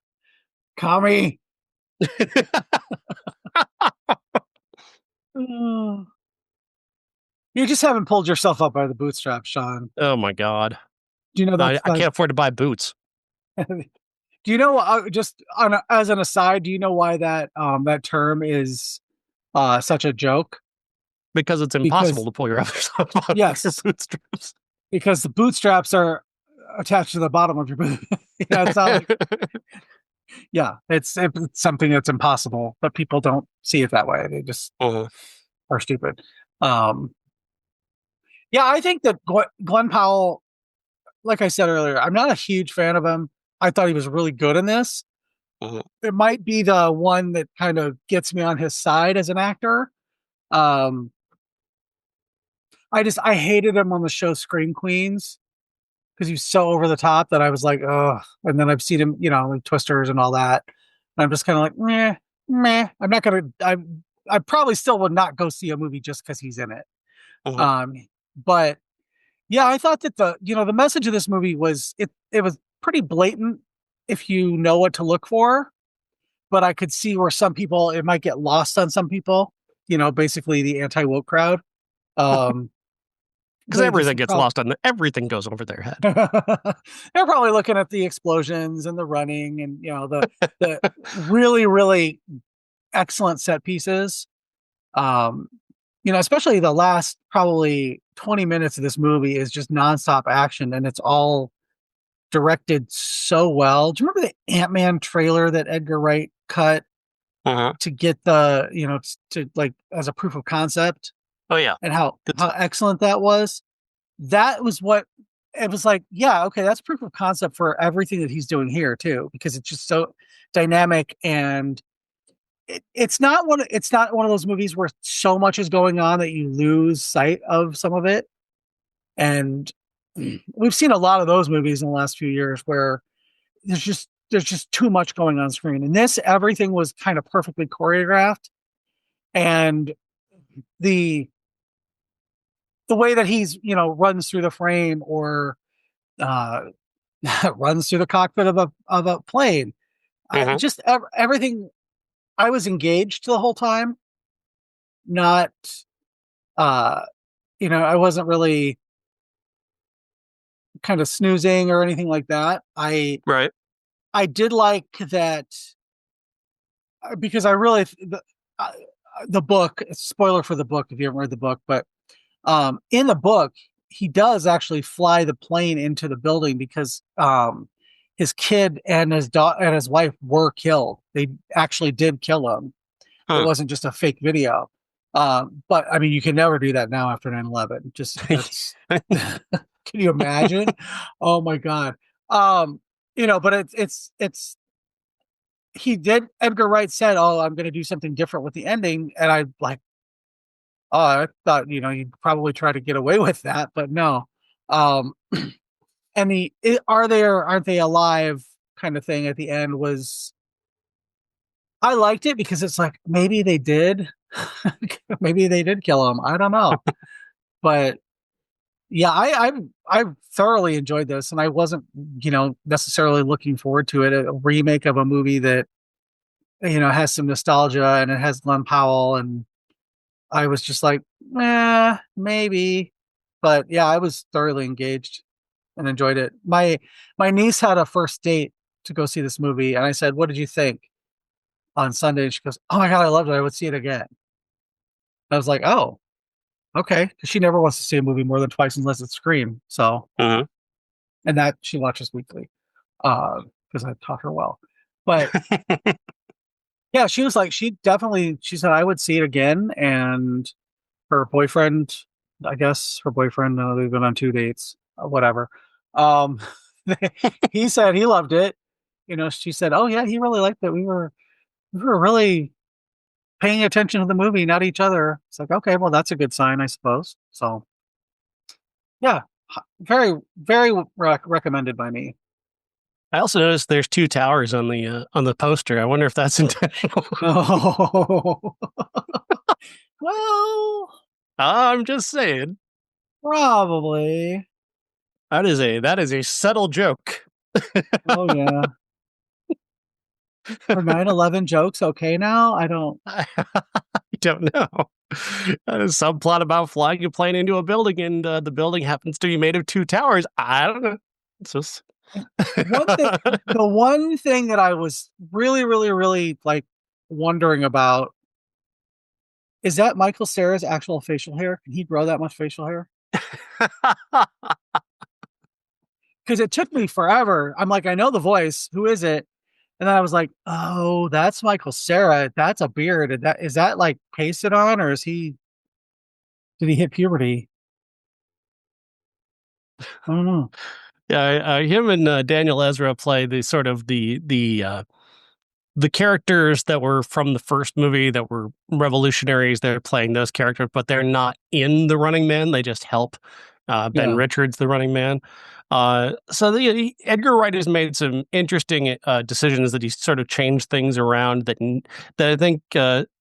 Kami. Oh. You just haven't pulled yourself up by the bootstraps, Sean. Oh my God. Do you know I can't afford to buy boots do you know just as an aside, do you know why that term is such a joke? because it's impossible Because to pull your other stuff out of your yes, bootstraps. because the bootstraps are attached to the bottom of your boot. It's not like, yeah, it's something that's impossible, but people don't see it that way. They just Uh-huh. are stupid. Um, yeah, I think that Glenn Powell, like I said earlier, I'm not a huge fan of him. I thought he was really good in this. Uh-huh. It might be the one that kind of gets me on his side as an actor. Um, I hated him on the show Scream Queens because he's so over the top that I was like, oh. And then I've seen him, like Twisters and all that. And I'm just kind of like, meh, meh. I'm not gonna. I probably still would not go see a movie just because he's in it. Uh-huh. Um, but yeah, I thought that the message of this movie was it was pretty blatant if you know what to look for. But I could see where some people it might get lost on some people. Basically the anti woke crowd. Um, Because they just everything gets probably lost on everything goes over their head. they're probably looking at the explosions and the running and the really really excellent set pieces. Um, especially the last probably 20 minutes of this movie is just nonstop action and it's all directed so well. Do you remember the Ant-Man trailer that Edgar Wright cut Uh-huh. to get to like as a proof of concept Oh yeah. and how It's, excellent that was? That was what it was like. Yeah, okay, that's proof of concept for everything that he's doing here too, because it's just so dynamic and it's not one of those movies where so much is going on that you lose sight of some of it. And we've seen a lot of those movies in the last few years where there's just too much going on screen. And this everything was kind of perfectly choreographed and the way that he's runs through the frame or uh runs through the cockpit of a plane. uh-huh. Just everything. I was engaged the whole time. Not, uh, I wasn't really kind of snoozing or anything like that. Right. I did like that because I really uh, the book. Spoiler for the book if you haven't read the book, but in the book he does actually fly the plane into the building because his kid and his daughter and his wife were killed. They actually did kill him. It Huh. wasn't just a fake video. But I mean, you can never do that now after 9/11. Just that's, can you imagine? Oh my God. But it's, he did, Edgar Wright said, oh, I'm going to do something different with the ending. And I like, oh, I thought, you'd probably try to get away with that, but no. Um, and are they or aren't they alive kind of thing at the end was, I liked it because it's like maybe they did, maybe they did kill him. I don't know, but yeah, I thoroughly enjoyed this, and I wasn't necessarily looking forward to it. A remake of a movie that has some nostalgia and it has Glenn Powell, and I was just like, maybe, but yeah, I was thoroughly engaged. and enjoyed it. My niece had a first date to go see this movie, and I said, "What did you think on Sunday?" And she goes, "Oh my god, I loved it. I would see it again." I was like, "Oh, okay." 'Cause she never wants to see a movie more than twice unless it's Scream. So, Mhm. and that she watches weekly, because I taught her well. But yeah, she was like, she said I would see it again, and her boyfriend, I guess her boyfriend, they've been on 2 dates, whatever. Um, he said he loved it. She said, "Oh yeah, he really liked it. We were really paying attention to the movie, not each other." It's like, okay, well, that's a good sign, I suppose. So yeah, very, very recommended by me. I also noticed there's two towers on the poster. I wonder if that's intentional. Oh, well, I'm just saying probably. that is a subtle joke. Oh yeah. Are 9/11 jokes okay now? I don't. I don't know. Some plot about flying a plane into a building, and the building happens to be made of two towers. I don't know. It's just One thing, the one thing that I was really, really, really like wondering about is that Michael Cera's actual facial hair? Can he grow that much facial hair? Because it took me forever. I'm like, I know the voice. Who is it? And then I was like, oh, that's Michael Cera. That's a beard. Is that like pasted on, or did he hit puberty? I don't know. Yeah, him and Daniel Ezra play the characters that were from the first movie that were revolutionaries. They're playing those characters, but they're not in the Running Man. They just help Ben Yeah. Richards, the Running Man. Edgar Wright has made some interesting decisions that he's sort of changed things around that I think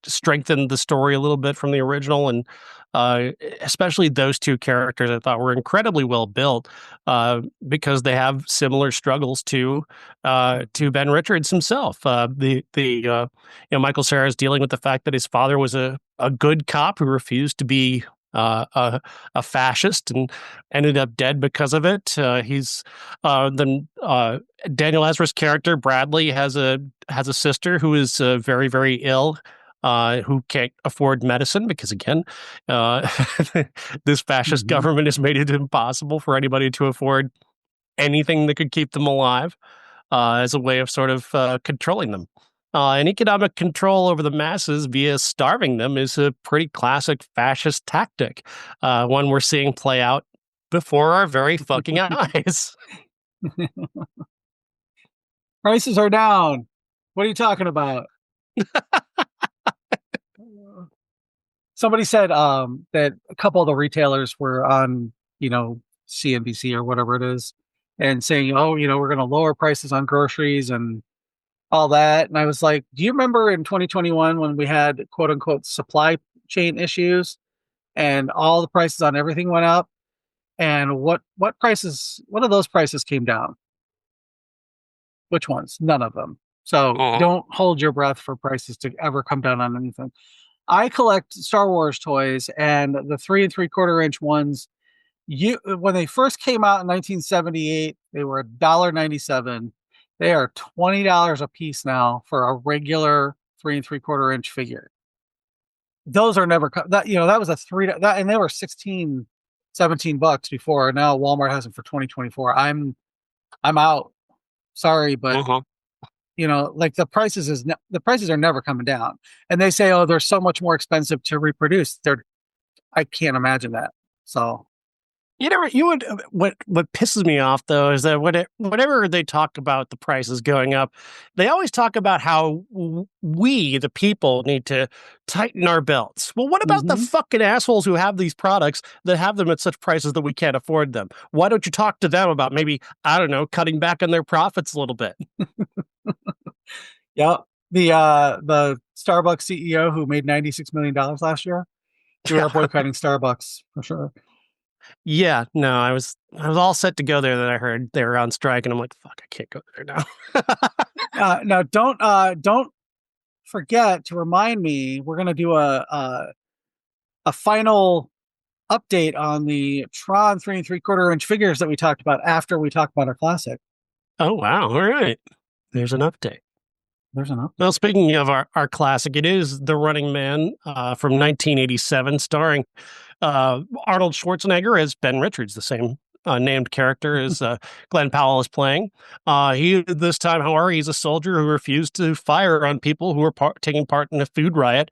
strengthened the story a little bit from the original, and uh, especially those two characters I thought were incredibly well built because they have similar struggles to Ben Richards himself. Michael Cera is dealing with the fact that his father was a good cop who refused to be a fascist and ended up dead because of it. He's then Daniel Ezra's character Bradley has a sister who is very very ill. Who can't afford medicine because, again, uh, this fascist Hmm. government has made it impossible for anybody to afford anything that could keep them alive as a way of sort of controlling them. And economic control over the masses via starving them is a pretty classic fascist tactic, one we're seeing play out before our very fucking eyes. Prices are down. What are you talking about? Somebody said that a couple of the retailers were on, CNBC or whatever it is, and saying, "Oh, we're going to lower prices on groceries and all that." And I was like, "Do you remember in 2021 when we had quote unquote supply chain issues and all the prices on everything went up? And what of those prices came down? Which ones? None of them. So Uh-huh. don't hold your breath for prices to ever come down on anything." I collect Star Wars toys, and the 3 3/4 inch ones. When they first came out in 1978, they were $1.97. They are $20 a piece now for a regular 3 3/4 inch figure. Those are never that was a three that, and they were 16, $17 before. Now Walmart has them for 2024. I'm out. Sorry, but Uh-huh. like the prices are never coming down. And they say, oh, they're so much more expensive to reproduce. I can't imagine that. So, You would what pisses me off though is that whenever they talk about the prices going up, they always talk about how we, the people, need to tighten our belts. Well, what about the mhm. fucking assholes who have these products that have them at such prices that we can't afford them? Why don't you talk to them about maybe, I don't know, cutting back on their profits a little bit? Yeah. The Starbucks CEO who made $96 million last year. We Yeah. are boycotting Starbucks for sure. Yeah, no, I was all set to go there. That I heard they were on strike, and I'm like, fuck, I can't go there now. Now don't forget to remind me. We're gonna do a final. update on the Tron 3 3/4 inch figures that we talked about after we talked about our classic. Oh, wow. All right. There's an update. There's an update. Well, speaking of our classic, it is The Running Man from 1987, starring Arnold Schwarzenegger as Ben Richards, the same named character as Glenn Powell is playing. This time, however, he's a soldier who refused to fire on people who were taking part in a food riot.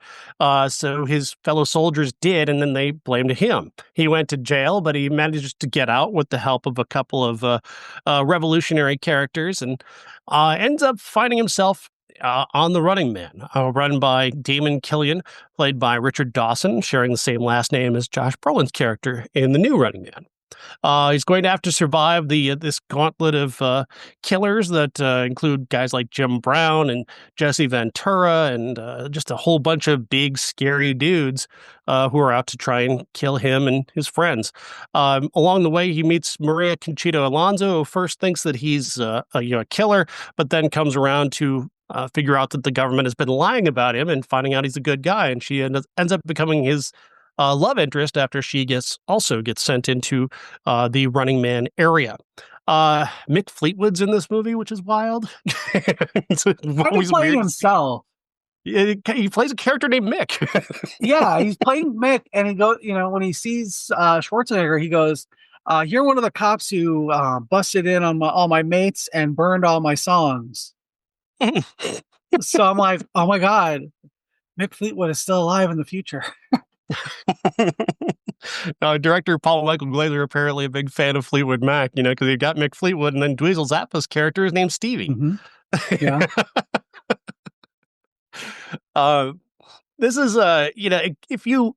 So his fellow soldiers did, and then they blamed him. He went to jail, but he managed to get out with the help of a couple of revolutionary characters, and ends up finding himself on The Running Man, run by Damon Killian, played by Richard Dawson, sharing the same last name as Josh Brolin's character in the new Running Man. He's going to have to survive this gauntlet of killers that include guys like Jim Brown and Jesse Ventura and just a whole bunch of big, scary dudes who are out to try and kill him and his friends. Along the way, he meets Maria Conchita Alonso, who first thinks that he's a killer, but then comes around to figure out that the government has been lying about him and finding out he's a good guy, and she ends up becoming his love interest after she gets sent into the Running Man area. Mick Fleetwood's in this movie, which is wild. It's Always playing himself. He plays a character named Mick. Yeah, he's playing Mick, and he goes, when he sees Schwarzenegger, he goes, "You're one of the cops who busted in on all my mates and burned all my songs." So I'm like, oh my God, Mick Fleetwood is still alive in the future. Director Paul Michael Glazer apparently a big fan of Fleetwood Mac, because he got Mick Fleetwood, and then Dweezil Zappa's character is named Stevie. Mm-hmm. Yeah. This is if you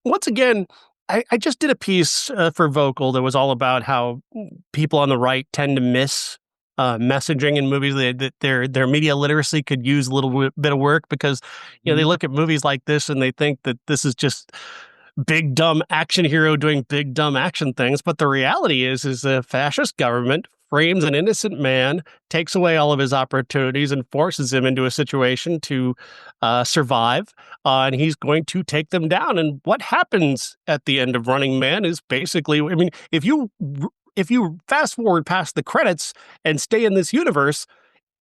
once again, I just did a piece for Vocal that was all about how people on the right tend to miss messaging in movies, that their media literacy could use a little bit of work, because they look at movies like this and they think that this is just big dumb action hero doing big dumb action things. But the reality is a fascist government frames an innocent man, takes away all of his opportunities, and forces him into a situation to survive. And he's going to take them down. And what happens at the end of Running Man is basically, I mean, if you fast forward past the credits and stay in this universe,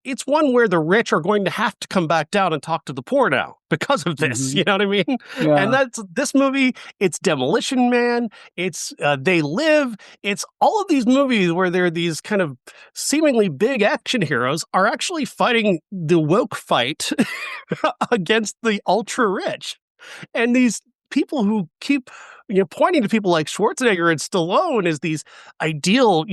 it's one where the rich are going to have to come back down and talk to the poor now because of this. Mm-hmm. You know what I mean? Yeah. And that's this movie. It's Demolition Man. It's They Live. It's all of these movies where they're these kind of seemingly big action heroes are actually fighting the woke fight against the ultra rich. And these people who keep pointing to people like Schwarzenegger and Stallone as these ideal,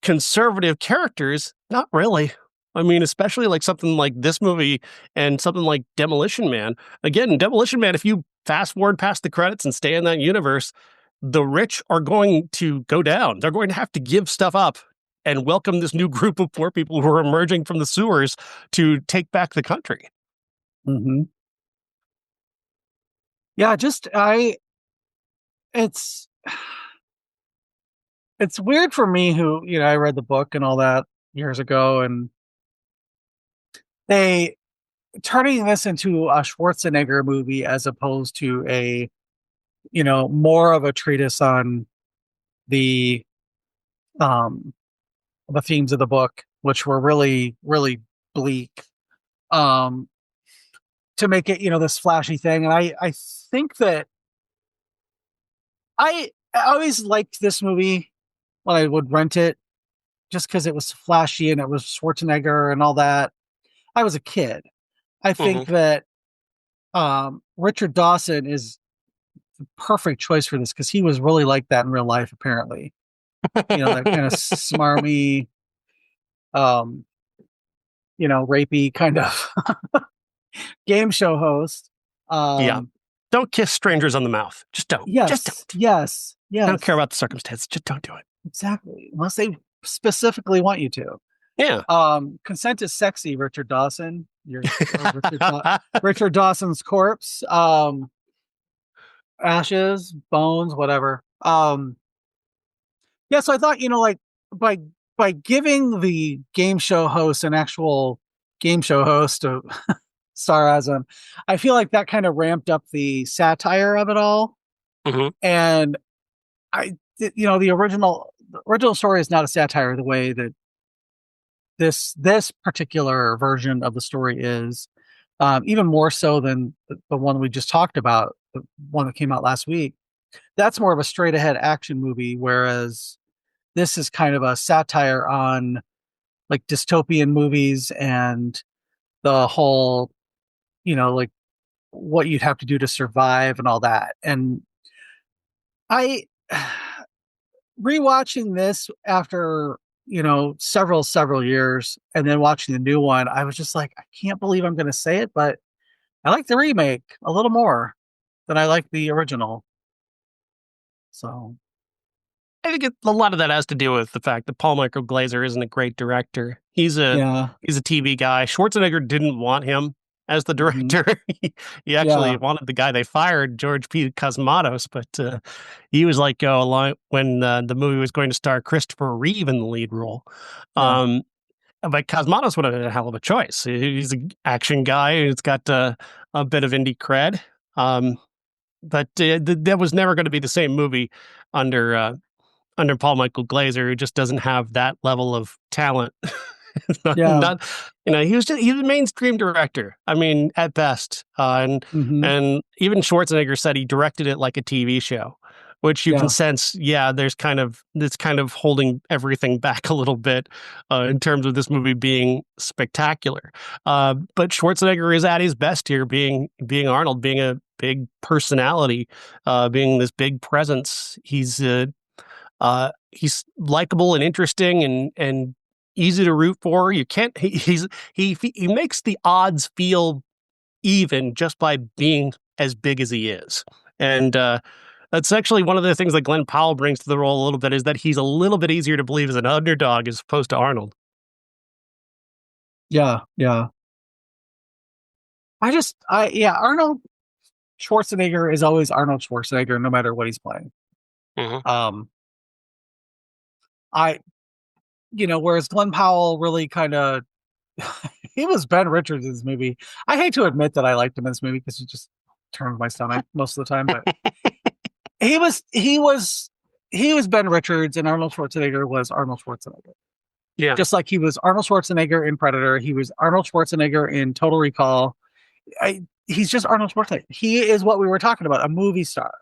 conservative characters, not really. I mean, especially like something like this movie and something like Demolition Man. Again, Demolition Man, if you fast forward past the credits and stay in that universe, the rich are going to go down. They're going to have to give stuff up and welcome this new group of poor people who are emerging from the sewers to take back the country. Mm-hmm. Yeah, it's weird for me who, I read the book and all that years ago, and they turning this into a Schwarzenegger movie as opposed to a, more of a treatise on the themes of the book, which were really, really bleak, to make it, this flashy thing. And I think that I always liked this movie when I would rent it, just because it was flashy and it was Schwarzenegger and all that. I was a kid. I think that Richard Dawson is the perfect choice for this, because he was really like that in real life, apparently. That kind of smarmy, rapey kind of game show host. Yeah. Don't kiss strangers on the mouth. Just don't. Yes. Just don't. Yes. I don't care about the circumstance. Just don't do it. Exactly. Unless they specifically want you to. Yeah. Consent is sexy, Richard Dawson. You're Richard Dawson's corpse. Ashes, bones, whatever. Yeah, so I thought, by giving the game show host an actual game show host of Starism, I feel like that kind of ramped up the satire of it all. Mm-hmm. And the original story is not a satire the way that this particular version of the story is. Even more so than the one we just talked about, the one that came out last week. That's more of a straight ahead action movie, whereas this is kind of a satire on like dystopian movies and the whole, like what you'd have to do to survive and all that. And I rewatching this after, several years and then watching the new one, I was just like, I can't believe I'm going to say it, but I like the remake a little more than I like the original. So, I think a lot of that has to do with the fact that Paul Michael Glazer isn't a great director. yeah. He's a TV guy. Schwarzenegger didn't want him as the Hmm. director. He actually Yeah. wanted the guy they fired, George P. Cosmatos, but he was like along when the movie was going to star Christopher Reeve in the lead role. Yeah. Um, but Cosmatos would have been a hell of a choice. He's an action guy. He's got a bit of indie cred. But that was never going to be the same movie under under Paul Michael Glazer, who just doesn't have that level of talent. Yeah. Not, he's a mainstream director. I mean, at best, Hmm. and even Schwarzenegger said he directed it like a TV show, which you can Yeah. sense. Yeah, it's kind of holding everything back a little bit in terms of this movie being spectacular. But Schwarzenegger is at his best here, being Arnold, being a big personality, being this big presence. He's likable and interesting and easy to root for. You can't. He makes the odds feel even just by being as big as he is, and that's actually one of the things that Glenn Powell brings to the role a little bit is that he's a little bit easier to believe as an underdog as opposed to Arnold. Yeah. Yeah. Yeah, Arnold Schwarzenegger is always Arnold Schwarzenegger, no matter what he's playing. Hmm. Um, I, whereas Glenn Powell really kind of, he was Ben Richards in this movie. I hate to admit that I liked him in this movie because he just turned my stomach most of the time, but he was, he was, he was Ben Richards and Arnold Schwarzenegger was Arnold Schwarzenegger. Yeah. Just like he was Arnold Schwarzenegger in Predator, he was Arnold Schwarzenegger in Total Recall. He's just Arnold Schwarzenegger. He is what we were talking about, a movie star.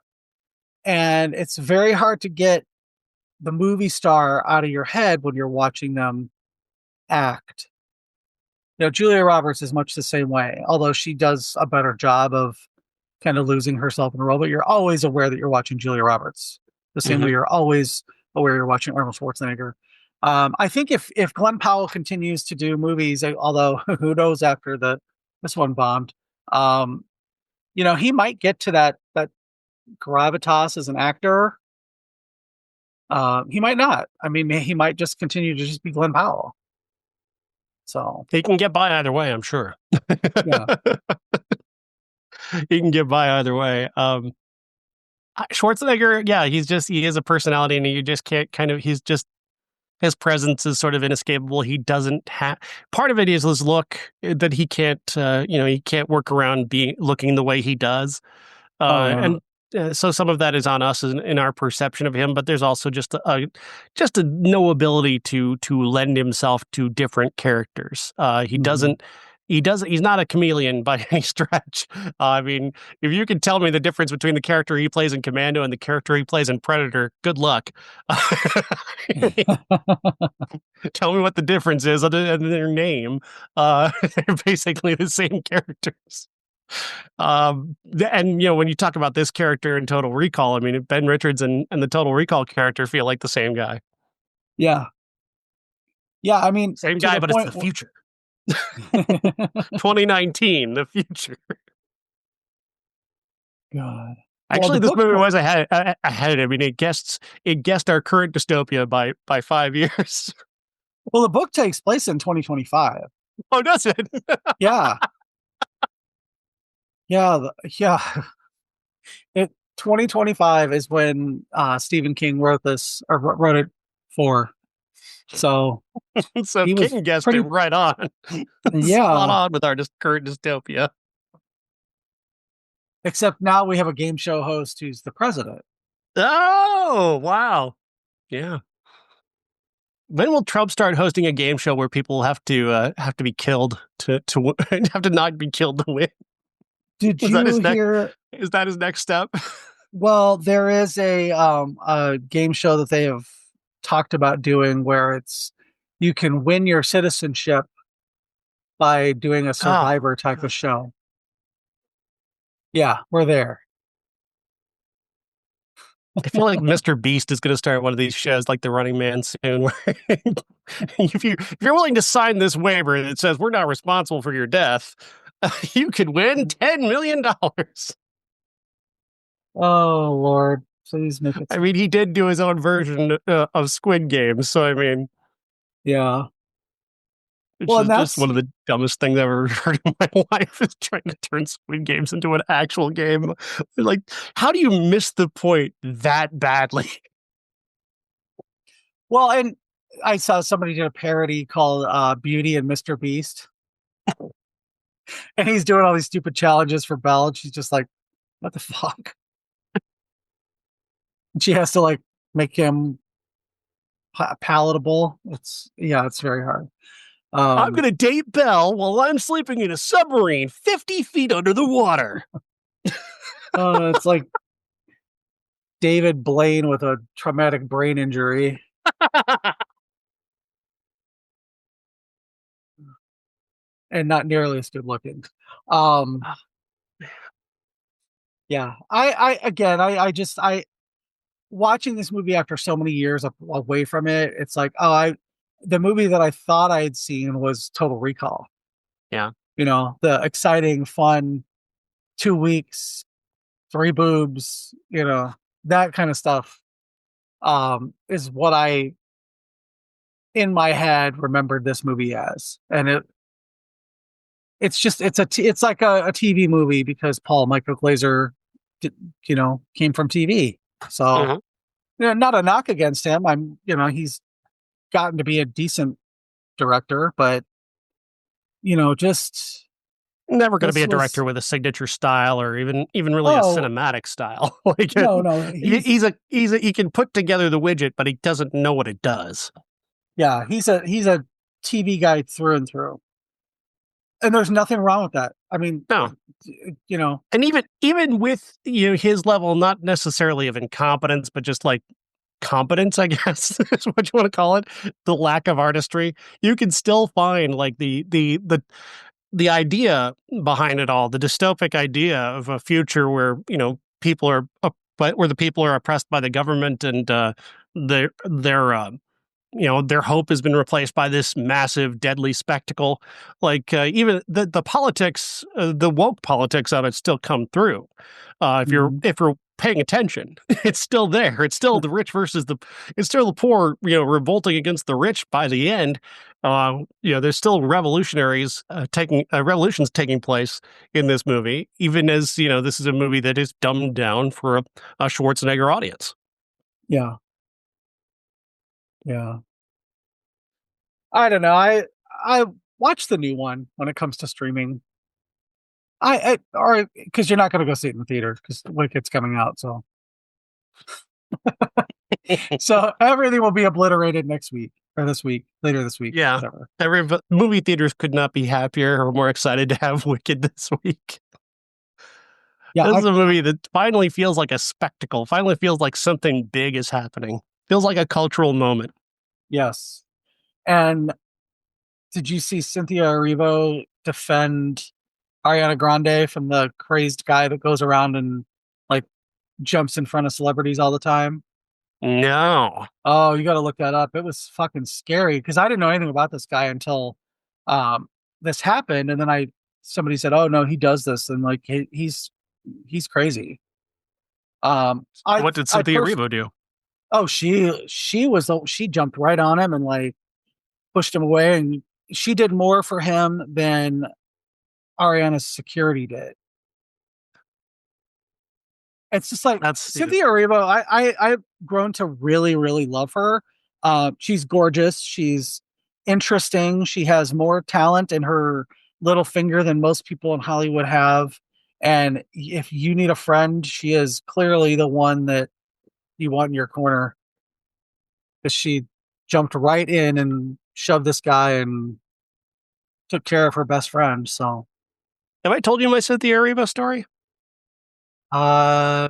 And it's very hard to get the movie star out of your head when you're watching them act. Julia Roberts is much the same way, although she does a better job of kind of losing herself in the role, but you're always aware that you're watching Julia Roberts the same way Hmm. you're always aware you're watching Arnold Schwarzenegger. I think if Glenn Powell continues to do movies, although who knows after this one bombed, um, he might get to that gravitas as an actor. He might not. I mean, he might just continue to just be Glenn Powell. So He can get by either way, I'm sure. yeah. He can get by either way. Schwarzenegger, yeah, he is a personality, and you just can't he's just his presence is sort of inescapable. He doesn't have part of it is his look that he can't, he can't work around being looking the way he does. Oh yeah. And so some of that is on us in our perception of him, but there's also just a no ability to lend himself to different characters. Hmm. He's not a chameleon by any stretch. I mean, if you can tell me the difference between the character he plays in Commando and the character he plays in Predator, good luck. Tell me what the difference is other than their name. They're basically the same characters. And when you talk about this character in Total Recall, I mean, Ben Richards and the Total Recall character feel like the same guy. Yeah. Yeah. I mean, Same to guy, the but it's point. the future. 2019, the future. God. Well, Actually, the this book. movie was ahead. I mean, it guessed our current dystopia by 5 years. Well, the book takes place in 2025. Oh, does it? Yeah. Yeah. Yeah. 2025 is when Stephen King wrote this or wrote it for. So So he was King guessed it pretty. right on. Spot Yeah. on with our current dystopia. Except now we have a game show host who's the president. Oh, wow. Yeah. When will Trump start hosting a game show where people have to be killed to have to not be killed to win? Did Is that you his next? hear? Is that his next step? Well, there is a game show that they have talked about doing where it's you can win your citizenship by doing a Oh, Survivor type of God. show. Yeah, we're there. I feel like Mr. Beast is going to start one of these shows like The Running Man soon. Where if you're willing to sign this waiver that says we're not responsible for your death, you could win $10 million. Oh Lord, please make it. I mean, he did do his own version of Squid Games, so I mean, Yeah. which Well, and is just that's one of the dumbest things I've ever heard in my life is trying to turn Squid Games into an actual game. Like, how do you miss the point that badly? well, and I saw somebody did a parody called Beauty and Mr. Beast, and he's doing all these stupid challenges for Belle, and she's just like, "What the fuck?" And she has to like make him palatable. It's very hard. I'm Um, going to date Belle while I'm sleeping in a submarine 50 feet under the water. it's like David Blaine with a traumatic brain injury, and not nearly as good looking. Um, yeah, I again, I just I watching this movie after so many years away from it, it's like, the movie that I thought I had seen was Total Recall. Yeah. You know, the exciting, fun 2 weeks, three boobs, that kind of stuff. Is what I in my head remembered this movie as, and it's like a TV movie because Paul Michael Glazer, came from TV. So, Mhm. not a knock against him. He's gotten to be a decent director, but just Never going to be this a director was with a signature style or even really a oh cinematic style. Like no, he can put together the widget, but he doesn't know what it does. yeah, he's a TV guy through and through, and there's nothing wrong with that. I mean, No. you know, And even with his level, not necessarily of incompetence, but just like competence, I guess is what you want to call it. The lack of artistry, you can still find like the idea behind it all, the dystopic idea of a future where people are but where the people are oppressed by the government and their their hope has been replaced by this massive, deadly spectacle. Like even the politics, the woke politics of it still come through. mhm. If you're paying attention, it's still there. It's still the rich versus it's still the poor, revolting against the rich by the end. There's still revolutions taking place in this movie, even as, this is a movie that is dumbed down for a Schwarzenegger audience. Yeah, yeah. I don't know. I watch the new one when it comes to streaming. I or because you're not going to go see it in the theater because Wicked's coming out, so everything will be obliterated next week or this week, later this week, Yeah. whatever. Movie theaters could not be happier or more excited to have Wicked this week. Yeah, This is a movie that finally feels like a spectacle, finally feels like something big is happening, feels like a cultural moment. yes. And did you see Cynthia Erivo defend Ariana Grande from the crazed guy that goes around and like jumps in front of celebrities all the time? No. Oh, you got to look that up. It was fucking scary because I didn't know anything about this guy until this happened, and then somebody said, "Oh no, he does this," and like he's crazy. What did I Cynthia Erivo do? oh she jumped right on him and like pushed him away, and she did more for him than Ariana's security did. It's just like That's stupid. Cynthia Erivo. I've grown to really really love her. She's gorgeous. She's interesting. She has more talent in her little finger than most people in Hollywood have. And if you need a friend, she is clearly the one that you want in your corner, because she jumped right in and shoved this guy and took care of her best friend. So Have I told you my Cynthia Erivo story?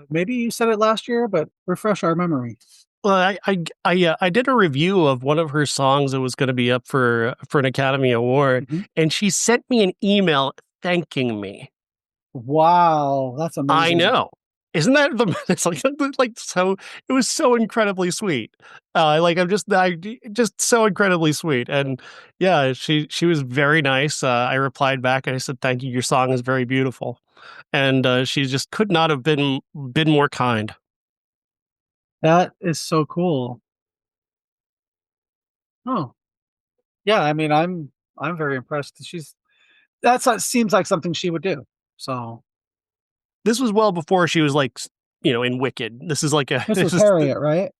maybe you said it last year, but refresh our memory. Well, I did a review of one of her songs that was going to be up for an Academy Award, Mhm. and she sent me an email thanking me. Wow, that's I amazing. know. Isn't that the it's like so it was so incredibly sweet. Like I just so incredibly sweet. And yeah, she was very nice. I replied back and I said, "Thank you. Your song is very beautiful." And she just could not have been more kind. That is so cool. Oh, yeah. I mean, I'm very impressed. Seems like something she would do. So This was well before she was like in Wicked. This is like a this was Harriet, right?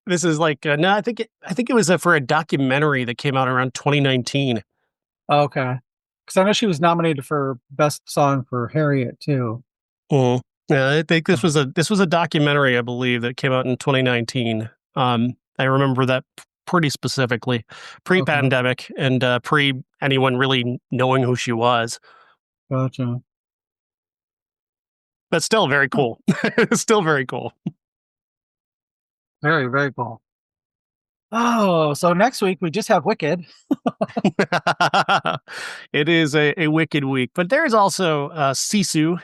this is like no, I think it was for a documentary that came out around 2019. Okay, because I know she was nominated for best song for Harriet too. Mhm. Yeah, I think this was a documentary, I believe, that came out in 2019. I remember that pretty specifically, Okay, pre-pandemic and pre anyone really knowing who she was. gotcha. But still very Huh. cool. Still very cool. Very, very cool. Oh, so next week we just have Wicked. It is a wicked week, but there's also Sisu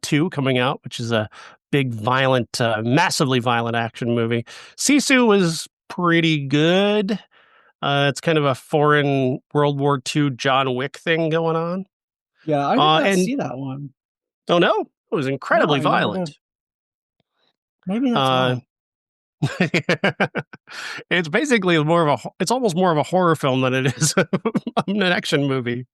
2 coming out, which is a big, violent, massively violent action movie. Sisu was pretty good. It's kind of a foreign World War II John Wick thing going on. Yeah, I did not And see that one. oh no, it was No, incredibly I never did. violent. Maybe that's Uh, why. it's basically it's almost more of a horror film than it is an action movie.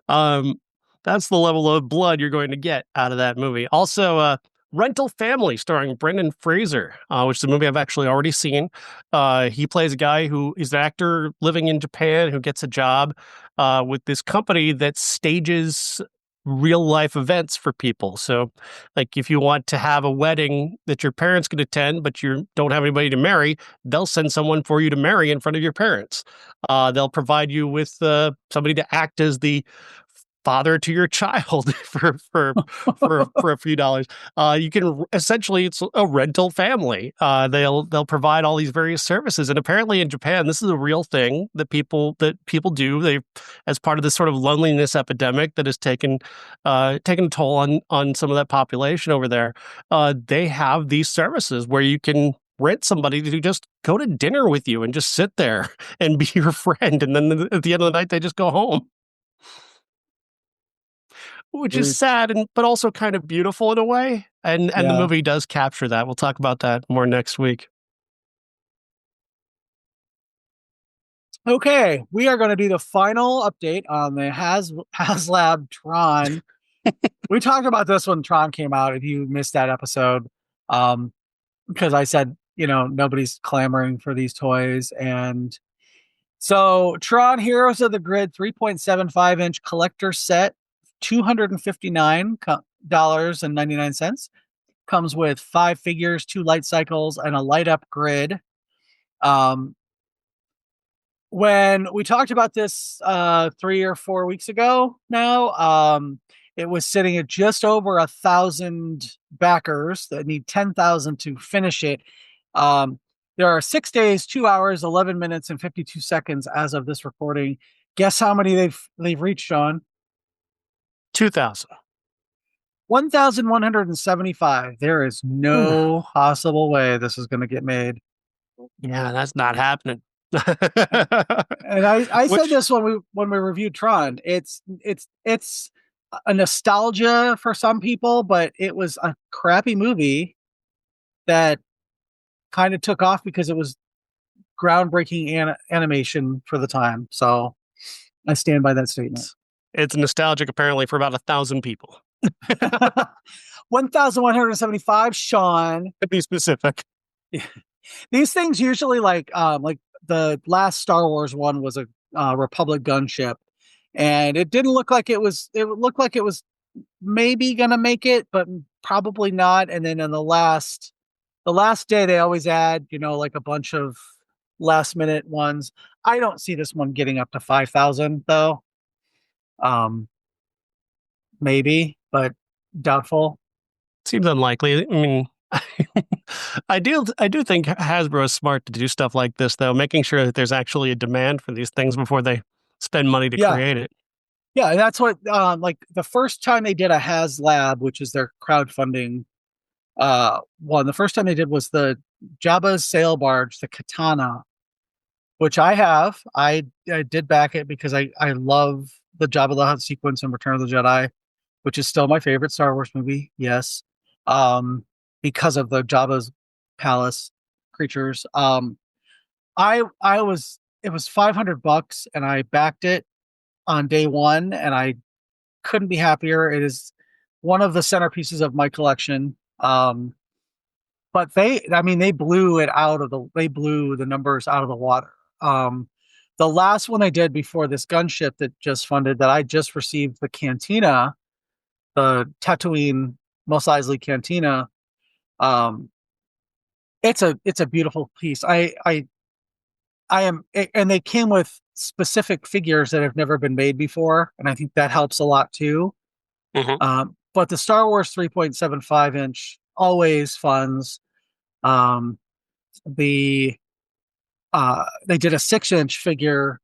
Um, that's the level of blood you're going to get out of that movie. Also, Rental Family, starring Brendan Fraser, which is a movie I've actually already seen. He plays a guy who is an actor living in Japan who gets a job with this company that stages real life events for people. So, like if you want to have a wedding that your parents can attend, but you don't have anybody to marry, they'll send someone for you to marry in front of your parents. They'll provide you with somebody to act as the father to your child for a few dollars. You can essentially it's a rental family. They'll provide all these various services, and apparently in Japan, this is a real thing that people do. They as part of this sort of loneliness epidemic that has taken a toll on some of that population over there. They have these services where you can rent somebody to just go to dinner with you and just sit there and be your friend, and then at the end of the night they just go home, which is Dude, sad and but also kind of beautiful in a way. And the yeah. movie does capture that. We'll talk about that more next week. Okay, we are going to do the final update on the HasLab Tron. We talked about this when Tron came out. If you missed that episode, um, because I said, nobody's clamoring for these toys. And so Tron Heroes of the Grid 3.75-inch collector set, $259.99, comes with 5 figures, 2 light cycles, and a light up grid. Um, when we talked about this 3 or 4 weeks ago now, it was sitting at just over 1,000 backers that need 10,000 to finish it. um, there are 6 days, 2 hours, 11 minutes, and 52 seconds as of this recording. Guess how many they've reached, Sean? 2000. 1,175. There is no possible way this is going to get made. Yeah, that's not happening. And I said Which this when we reviewed Tron. It's a nostalgia for some people, but it was a crappy movie that kind of took off because it was groundbreaking animation for the time. So I stand by that statement. it's nostalgic apparently for about 1,000 people. 1,175, Sean. To be specific. These things usually like the last Star Wars one was a Republic gunship, and it didn't look like it was. It looked like it was maybe gonna make it, but probably not. And then in the last day they always add, like a bunch of last minute ones. I don't see this one getting up to 5,000 though. Um, maybe, but doubtful. Seems unlikely. I mean, I do think Hasbro is smart to do stuff like this, though, making sure that there's actually a demand for these things before they spend money to Yeah. create it. Yeah. And that's what, like the first time they did a Has Lab, which is their crowdfunding one, the first time they did was the Jabba's sail barge, the Katana, which I have. I did back it because I love the Jabba the Hutt sequence in Return of the Jedi, which is still my favorite Star Wars movie. Yes, um, because of the Jabba's palace creatures. I was it was $500 and I backed it on day one, and I couldn't be happier. It is one of the centerpieces of my collection. But they blew the numbers out of the water. Um, the last one they did before this gunship that just funded, that I just received the Cantina, the Tatooine Mos Eisley Cantina. Um, it's a beautiful piece. I am, and they came with specific figures that have never been made before, and I think that helps a lot too. Hmm. But the Star Wars 3.75-inch always funds. Um, the They did a 6-inch figure,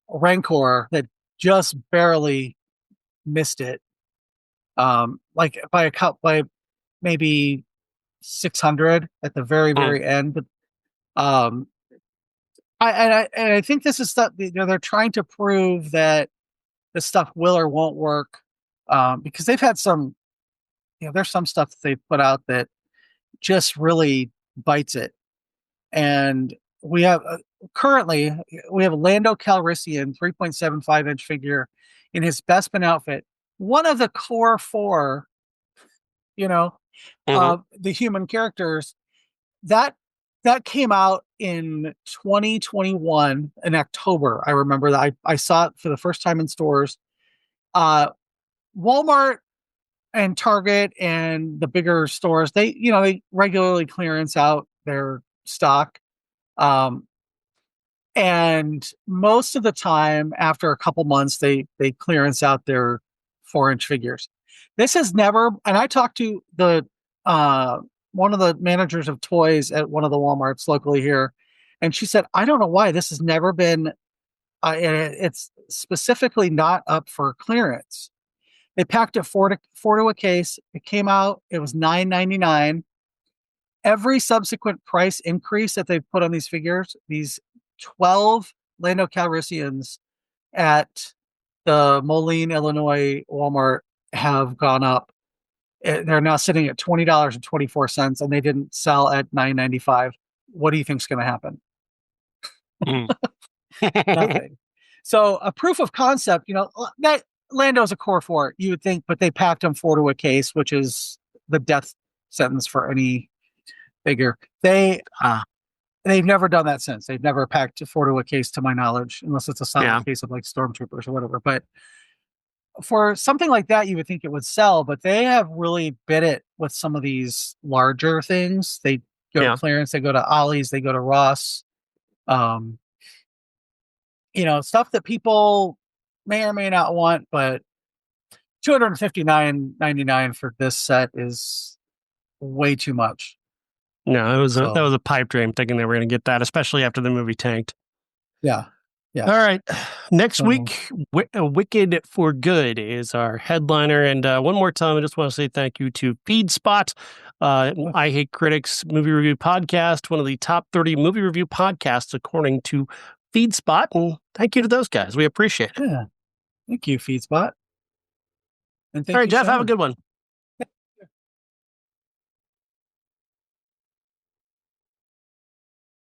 Rancor, that just barely missed it. Like by a cup, by maybe 600 at the very, Mm. very end. But um, I think this is stuff, they're trying to prove that this stuff will or won't work. Because they've had some, there's some stuff that they've put out that just really bites it. And we have currently we have a Lando Calrissian 3.75-inch figure in his Bespin outfit, one of the core four, you know, Hmm. the human characters. That came out in 2021 in October. I remember that I saw it for the first time in stores. Uh, Walmart and Target and the bigger stores, they regularly clearance out their stock. Um, and most of the time, after a couple months, they clearance out their 4-inch figures. This has never, and I talked to the one of the managers of toys at one of the Walmarts locally here, and she said, I don't know why this has never been. It's specifically not up for clearance. They packed it four to a case. It came out. It was $9.99. Every subsequent price increase that they've put on these figures, these 12 Lando Calrissians at the Moline, Illinois Walmart have gone up. They're now sitting at $20.24, and they didn't sell at $9.95. What do you think's going to happen? Mm. Nothing. So a proof of concept, that Lando's a core four, you would think, but they packed him four to a case, which is the death sentence for any figure. Ah, They've never done that since. They've never packed four to a case, to my knowledge, unless it's a yeah. silent case of like stormtroopers or whatever. But for something like that, you would think it would sell, but they have really bit it with some of these larger things. They go to Yeah. clearance, they go to Ollie's, they go to Ross. Um, Stuff that people may or may not want, but $259.99 for this set is way too much. No, that So was a pipe dream thinking they were going to get that, especially after the movie tanked. yeah, All yes. right. Next So week, Wicked for Good is our headliner. And one more time, I just want to say thank you to FeedSpot, I Hate Critics movie review podcast, one of the top 30 movie review podcasts, according to FeedSpot. And thank you to those guys. We appreciate it. yeah, thank you, FeedSpot, and All thank right, you, Jeff, have a Sean. good one.